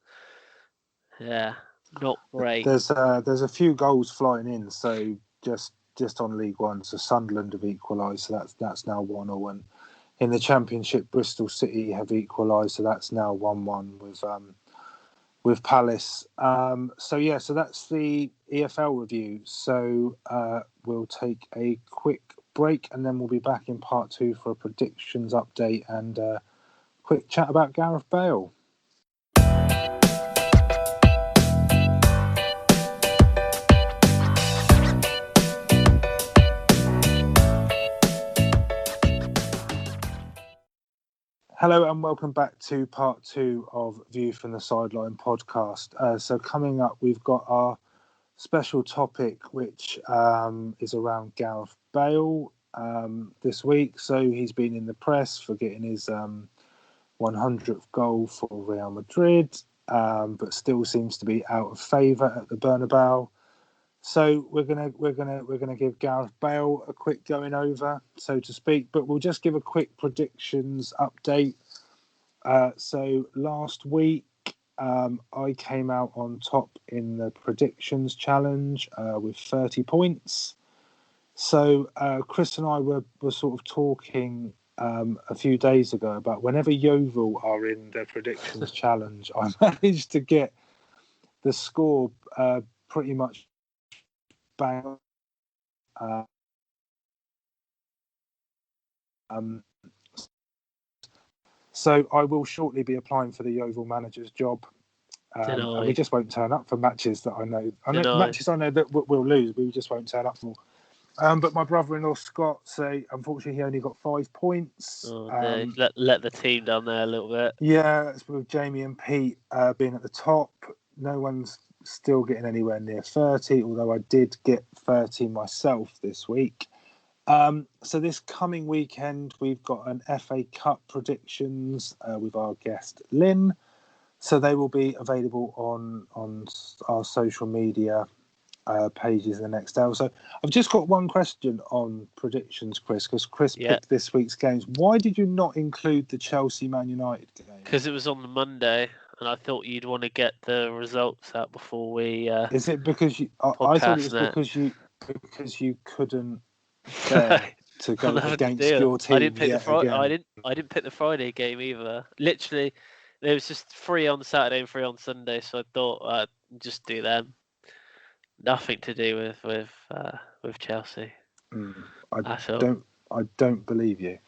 yeah, not great. There's a few goals flying in, so just on League One, so Sunderland have equalised, so that's now 1-0, and in the Championship, Bristol City have equalised, so that's now 1-1 with Palace. So that's the EFL review. So we'll take a quick break, and then we'll be back in part 2 for a predictions update and a quick chat about Gareth Bale. Hello and welcome back to part 2 of View from the Sideline podcast. So coming up, we've got our special topic, which is around Gareth Bale this week. So he's been in the press for getting his 100th goal for Real Madrid, but still seems to be out of favour at the Bernabeu. So we're gonna give Gareth Bale a quick going over, so to speak, but we'll just give a quick predictions update. So last week I came out on top in the predictions challenge with 30 points. So Chris and I were sort of talking a few days ago about whenever Yeovil are in the predictions challenge, I managed to get the score pretty much bang So I will shortly be applying for the Yeovil manager's job. And we just won't turn up for matches that I know matches I know that we'll lose. We just won't turn up for. But my brother-in-law Scott unfortunately he only got 5 points. Let the team down there a little bit. Yeah, it's with Jamie and Pete being at the top. No one's still getting anywhere near 30, although I did get 30 myself this week. So this coming weekend, we've got an FA Cup predictions with our guest Lynn. So they will be available on our social media pages in the next hour. So I've just got one question on predictions, Chris, because Chris picked this week's games. Why did you not include the Chelsea-Man United game? Because it was on the Monday, and I thought you'd want to get the results out before we. Is it because you? I thought it was because you couldn't bear to go against your team. I didn't pick I didn't pick the Friday game either. Literally, there was just 3 on Saturday and 3 on Sunday, so I thought I'd just do them. Nothing to do with Chelsea. I don't believe you.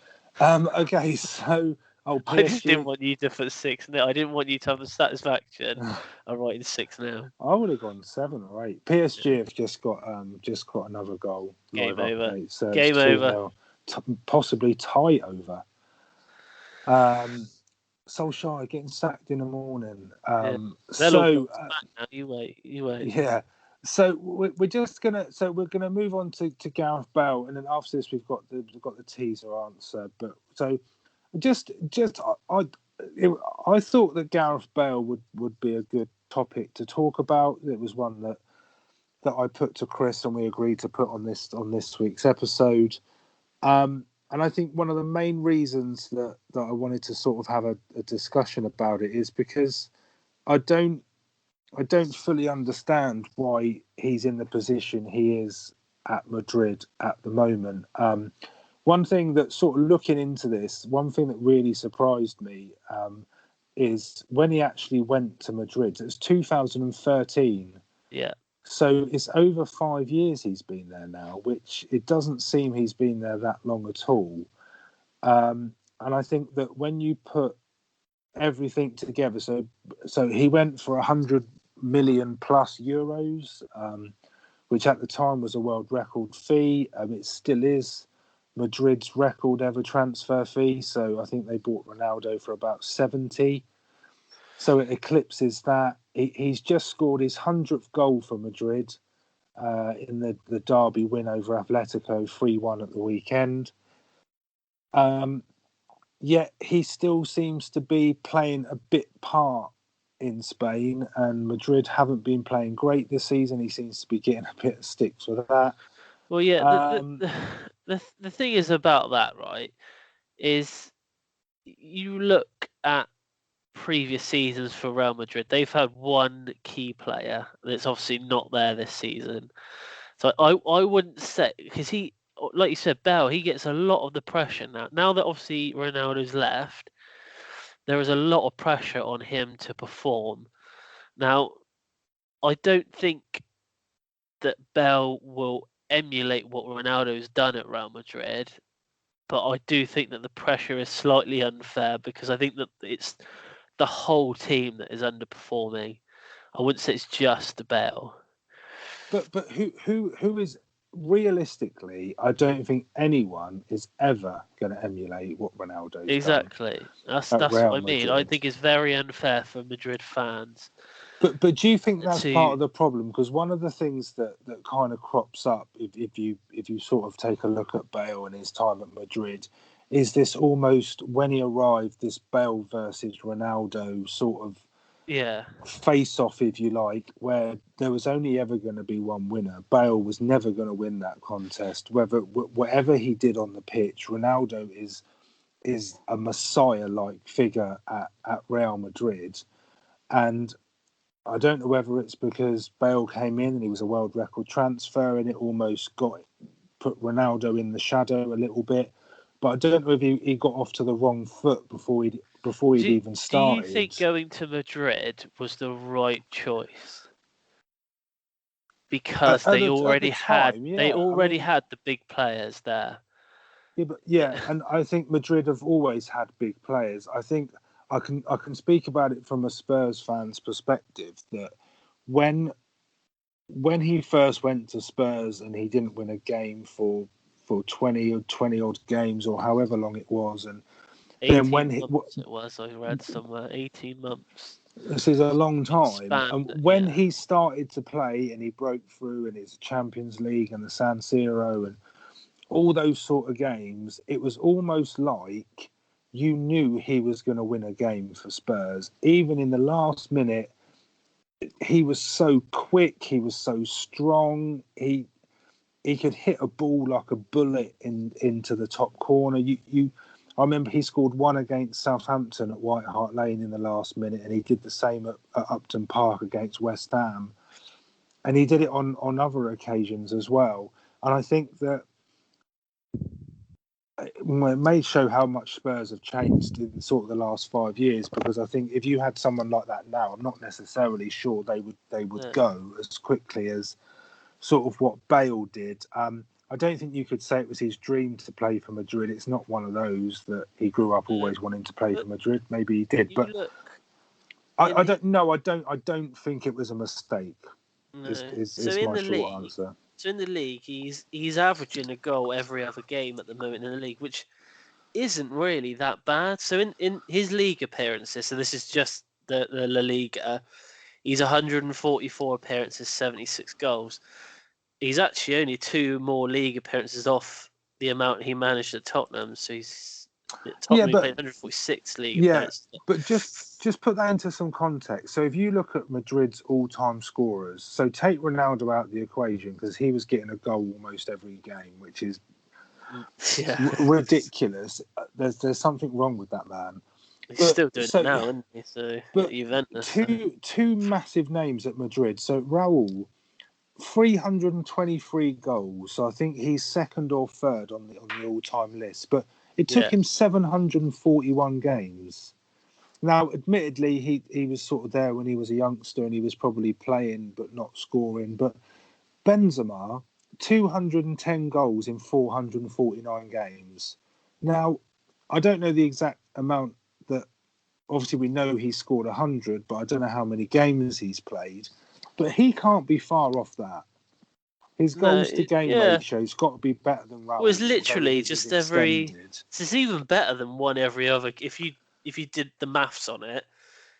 Okay, so I just didn't want you to put 6-0. I didn't want you to have the satisfaction of writing 6-0. I would have gone 7 or 8. PSG have just got another goal. Game over. Update, so Game over. Possibly tie over. Solskjaer getting sacked in the morning. You wait. Yeah. So we're gonna move on to Gareth Bale, and then after this we've got the teaser answer. But so I thought that Gareth Bale would be a good topic to talk about. It was one that I put to Chris, and we agreed to put on this week's episode. And I think one of the main reasons that I wanted to sort of have a discussion about it is because I don't fully understand why he's in the position he is at Madrid at the moment. One thing that sort of looking into this, one thing that really surprised me is when he actually went to Madrid. It was 2013. Yeah. So it's over 5 years he's been there now, which it doesn't seem he's been there that long at all. And I think that when you put everything together, so he went for 100 million plus euros, which at the time was a world record fee. It still is Madrid's record ever transfer fee. So I think they bought Ronaldo for about 70. So it eclipses that. He's just scored his 100th goal for Madrid in the derby win over Atletico 3-1 at the weekend. Yet he still seems to be playing a bit part in Spain, and Madrid haven't been playing great this season. He seems to be getting a bit of sticks for that. Well, yeah, the thing is about that, right, is you look at previous seasons for Real Madrid, they've had one key player that's obviously not there this season. So I wouldn't say, because he, like you said, Bale, he gets a lot of the pressure now. Now that obviously Ronaldo's left, there is a lot of pressure on him to perform. Now, I don't think that Bale will emulate what Ronaldo's done at Real Madrid, but I do think that the pressure is slightly unfair because I think that it's the whole team that is underperforming. I wouldn't say it's just Bale. But who is realistically? I don't think anyone is ever going to emulate what Ronaldo's exactly. Done that's what I mean. Madrid. I think it's very unfair for Madrid fans. But do you think that's part of the problem? Because one of the things that kind of crops up if you sort of take a look at Bale and his time at Madrid is this almost when he arrived, this Bale versus Ronaldo sort of face-off, if you like, where there was only ever going to be one winner. Bale was never going to win that contest. Whatever he did on the pitch, Ronaldo is a messiah-like figure at Real Madrid. And I don't know whether it's because Bale came in and he was a world record transfer and it almost put Ronaldo in the shadow a little bit. But I don't know if he got off to the wrong foot before he'd even started. Do you think going to Madrid was the right choice? because at they the already had time, they yeah. already had the big players there. Yeah, and I think Madrid have always had big players. I think I can speak about it from a Spurs fan's perspective that when he first went to Spurs and he didn't win a game for 20 odd games or however long it was, and then 18 months it was, I read somewhere, 18 months. this is a long time, Spanned, and when he started to play and he broke through in his Champions League and the San Siro and all those sort of games, it was almost like you knew he was going to win a game for Spurs. Even in the last minute, he was so quick, he was so strong, he could hit a ball like a bullet into the top corner. I remember he scored one against Southampton at White Hart Lane in the last minute, and he did the same at Upton Park against West Ham, and he did it on other occasions as well. And I think that it may show how much Spurs have changed in sort of the last 5 years, because I think if you had someone like that now, I'm not necessarily sure they would go as quickly as sort of what Bale did. I don't think you could say it was his dream to play for Madrid. It's not one of those that he grew up always wanting to play for Madrid. Maybe he did, but I don't know. I don't think it was a mistake. No. Is So in my the short league, answer. So in the league, he's averaging a goal every other game at the moment in the league, which isn't really that bad. So in his league appearances, so this is just the La Liga, he's 144 appearances, 76 goals. He's actually only 2 more league appearances off the amount he managed at Tottenham. So he's at Tottenham, he played 146 league appearances. But just put that into some context. So if you look at Madrid's all-time scorers, so take Ronaldo out of the equation because he was getting a goal almost every game, which is ridiculous. There's something wrong with that man. He's still doing it now, isn't he? So Juventus. Two massive names at Madrid. So Raul, 323 goals. So I think he's second or third on the all-time list. But it took him 741 games. Now, admittedly, he was sort of there when he was a youngster and he was probably playing but not scoring. But Benzema, 210 goals in 449 games. Now, I don't know the exact amount that, obviously we know he scored 100, but I don't know how many games he's played. But he can't be far off that. His goals to game ratio's got to be better than Raul. It was literally just every. It's even better than one every other. If you did the maths on it,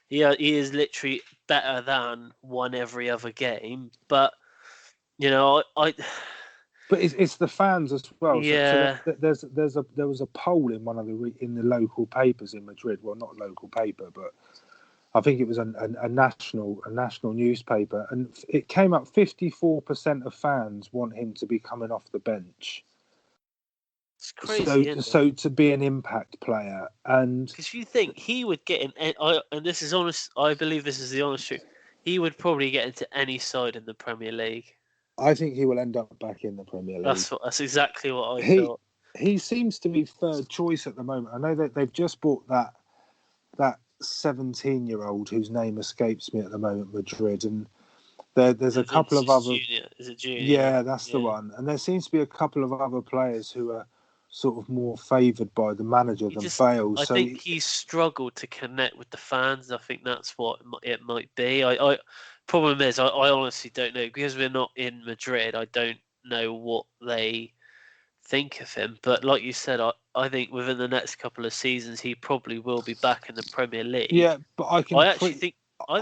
he is literally better than one every other game. But But it's the fans as well. Yeah. So there was a poll in one of the local papers in Madrid. Well, not local paper, but I think it was a national newspaper, and it came up 54% of fans want him to be coming off the bench. It's crazy. So to be an impact player, and because you think he would get in, and this is honest. I believe this is the honest truth. He would probably get into any side in the Premier League. I think he will end up back in the Premier League. That's exactly what I thought. He seems to be third choice at the moment. I know that they've just bought that 17-year-old whose name escapes me at the moment, Madrid, and there's a couple of other. Is it Junior? Yeah, that's the one. And there seems to be a couple of other players who are sort of more favoured by the manager than Bale. I think he's struggled to connect with the fans. I think that's what it might be. Problem is, I honestly don't know, because we're not in Madrid. I don't know what they think of him. But like you said, I think within the next couple of seasons he probably will be back in the Premier League. Yeah, but I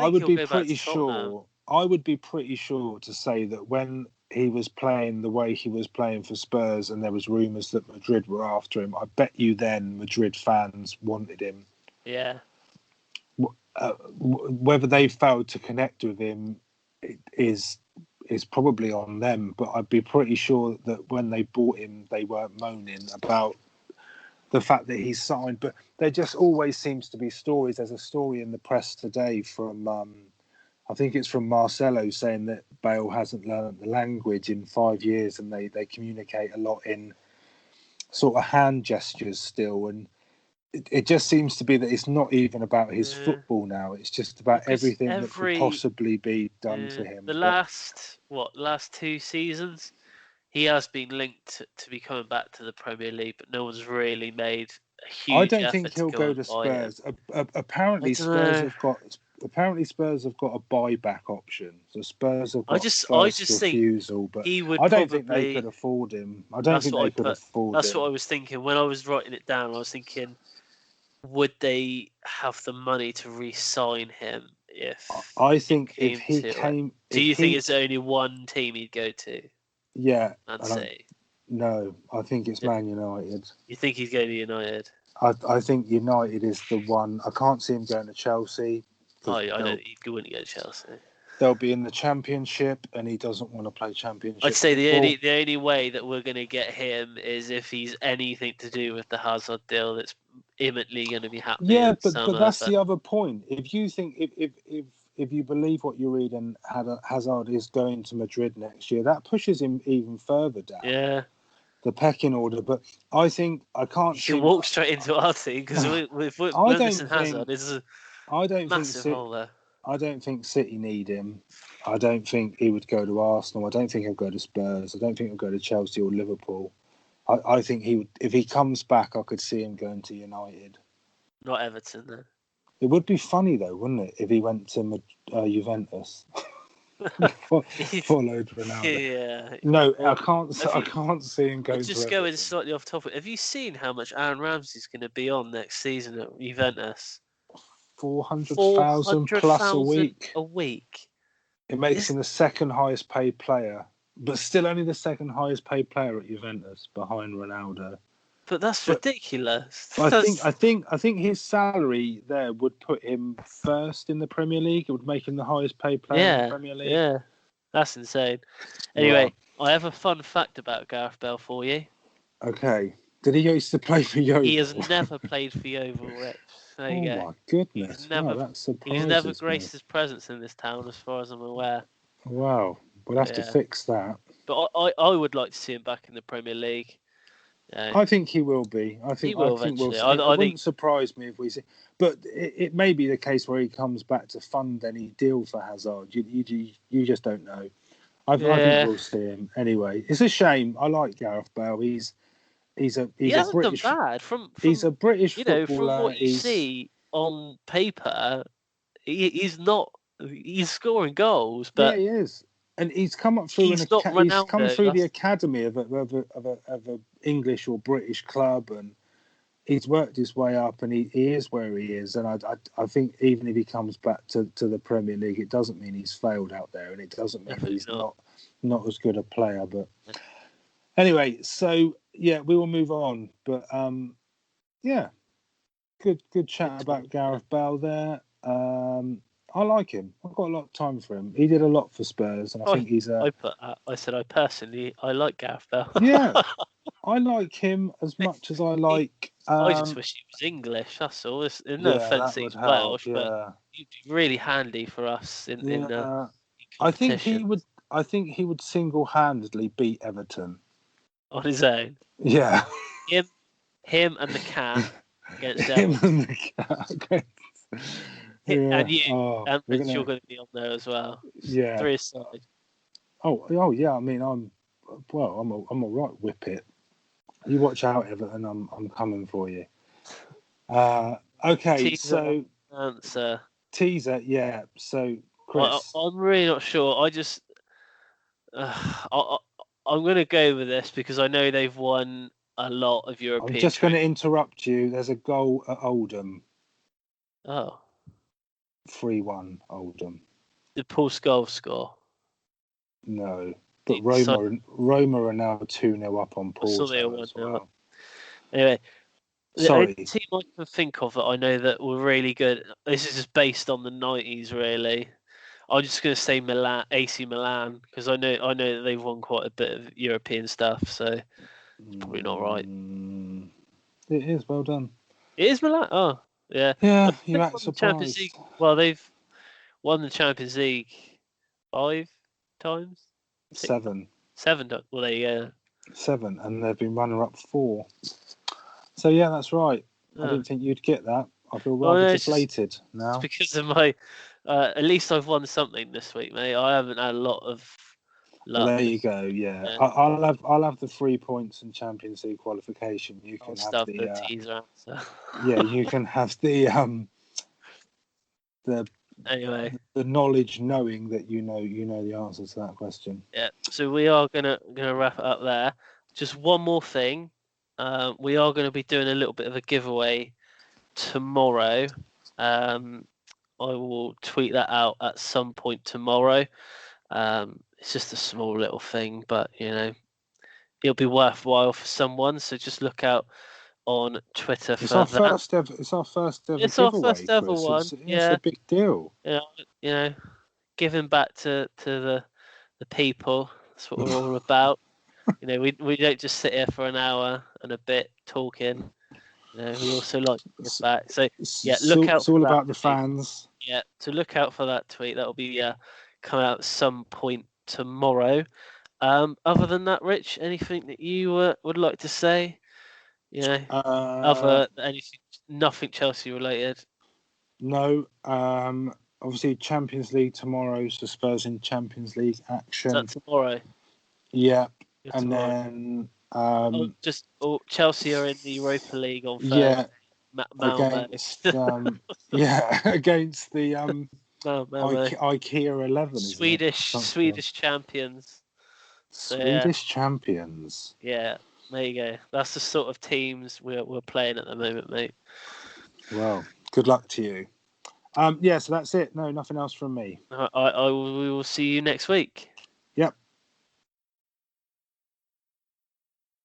would be pretty sure. I would be pretty sure to say that when he was playing the way he was playing for Spurs and there was rumours that Madrid were after him, I bet you then Madrid fans wanted him. Yeah. Whether they failed to connect with him is probably on them, but I'd be pretty sure that when they bought him, they weren't moaning about the fact that he's signed. But there just always seems to be stories. There's a story in the press today from, I think it's from Marcelo, saying that Bale hasn't learned the language in 5 years and they communicate a lot in sort of hand gestures still. And it just seems to be that it's not even about his football now. It's just about everything that could possibly be done for him. The last 2 seasons, he has been linked to be coming back to the Premier League, but no one's really made a huge I don't think he'll go to Spurs. Apparently, Spurs have got a buyback option. So Spurs have got first refusal, but I don't think they could afford him. I don't think they could afford him. That's what I was thinking when I was writing it down. I was thinking, would they have the money to re-sign him if? I think if he came, do you think it's only one team he'd go to? Yeah, Man City. No, I think it's Man United. You think he's going to United? I think United is the one. I can't see him going to Chelsea. I don't. He wouldn't go to Chelsea. They'll be in the Championship, and he doesn't want to play Championship. I'd say the only way that we're going to get him is if he's anything to do with the Hazard deal that's imminently going to be happening. Yeah, but that's the other point. If you think if you believe what you read and Hazard is going to Madrid next year, that pushes him even further down. Yeah. The pecking order, but I think I can't. You can walk straight into our team because with Memphis and Hazard, it's a massive hole there. I don't think City need him. I don't think he would go to Arsenal. I don't think he'll go to Spurs. I don't think he'll go to Chelsea or Liverpool. I think he would. If he comes back, I could see him going to United. Not Everton, then. It would be funny though, wouldn't it, if he went to Juventus? Followed Ronaldo. Yeah. No, I can't see him going. Just going slightly off topic. Have you seen how much Aaron Ramsey's going to be on next season at Juventus? 400,000 plus a week. A week. It makes him the second highest paid player, but still only the second highest paid player at Juventus behind Ronaldo. But that's ridiculous. I think his salary there would put him first in the Premier League. It would make him the highest paid player in the Premier League. Yeah, that's insane. Anyway, I have a fun fact about Gareth Bale for you. Okay. Did he used to play for Yeovil? He has never played for Yeovil, Rich. There you go. Oh my goodness! He's never graced his presence in this town, as far as I'm aware. Wow, we'll have to fix that. But I would like to see him back in the Premier League. I think he will be. I think eventually. It wouldn't surprise me if we see. But it may be the case where he comes back to fund any deal for Hazard. You just don't know. I think we'll see him anyway. It's a shame. I like Gareth Bale. He's a British. Done bad. From he's a British footballer. From what you see on paper, he's not. He's scoring goals, but he is. And he's come up through the academy of a English or British club, and he's worked his way up, and he is where he is. And I think even if he comes back to the Premier League, it doesn't mean he's failed out there, and it doesn't mean he's not as good a player. But anyway, so yeah, we will move on. But good chat about Gareth Bale there. I like him. I've got a lot of time for him. He did a lot for Spurs, and I think he's a. I said I like Gareth Bale. Yeah, I like him as much as I like. I just wish he was English. That's all. There's no offence that he's Welsh, but he'd be really handy for us in I think he would. I think he would single-handedly beat Everton on his own. Yeah. Him and the cat against him and the cat. Okay. Yeah. And you, and you're going to be on there as well. Yeah. 3 aside. Oh yeah. I mean, I'm a right whippet. You watch out, Everton. I'm coming for you. Okay. Teaser answer. Teaser. Yeah. So, Chris. I'm really not sure. I just. I'm going to go with this because I know they've won a lot of European. I'm just going to interrupt you. There's a goal at Oldham. Oh. 3-1 Oldham. Did Paul Scholes score? No, but Roma are now 2-0 up on Paul. As well. Anyway, the only team I can think of that I know that were really good. This is just based on the 90s, really. I'm just going to say AC Milan, because I know that they've won quite a bit of European stuff. So it's probably not right. It is. Well done. It is Milan. Oh. Yeah, you act surprised. Well, they've won the Champions League 5 times. 7. 7 times. Well, there you go. 7, and they've been runner-up 4. So yeah, that's right. I didn't think you'd get that. I feel Well, rather no, it's deflated now. It's because of my. At least I've won something this week, mate. I haven't had a lot of Well, luck. there you go. Yeah, Yeah. I'll have the 3 points and Champions League qualification. You I'll can have stuff the the teaser answer. yeah. You can have the Anyway, the knowledge, knowing that you know the answer to that question. yeah. So we are gonna wrap it up there. Just one more thing. We are going to be doing a little bit of a giveaway tomorrow. I will tweet that out at some point tomorrow. It's just a small little thing, but it'll be worthwhile for someone. So just look out on Twitter It's for our that. first ever. It's our first ever It's our giveaway, first ever Chris. one. It's a big deal. You know, giving back to the people. That's what we're all about. We don't just sit here for an hour and a bit talking. We also like to give back. So yeah, look out. It's all for that about the tweet. fans. Yeah, so look out for that tweet. That'll be coming out at some point tomorrow. Other than that, Rich, anything that you would like to say? Other anything, nothing Chelsea related. No. Obviously, Champions League tomorrow. So Spurs in Champions League action. Is that tomorrow? Yeah, Yeah, and tomorrow. then Chelsea are in the Europa League on Thursday. yeah, Malmo. against against the Malmo. IKEA 11, Swedish champions. So, Swedish champions. Yeah, there you go. That's the sort of teams we're playing at the moment, mate. Well, good luck to you. So that's it. No, nothing else from me. We will see you next week.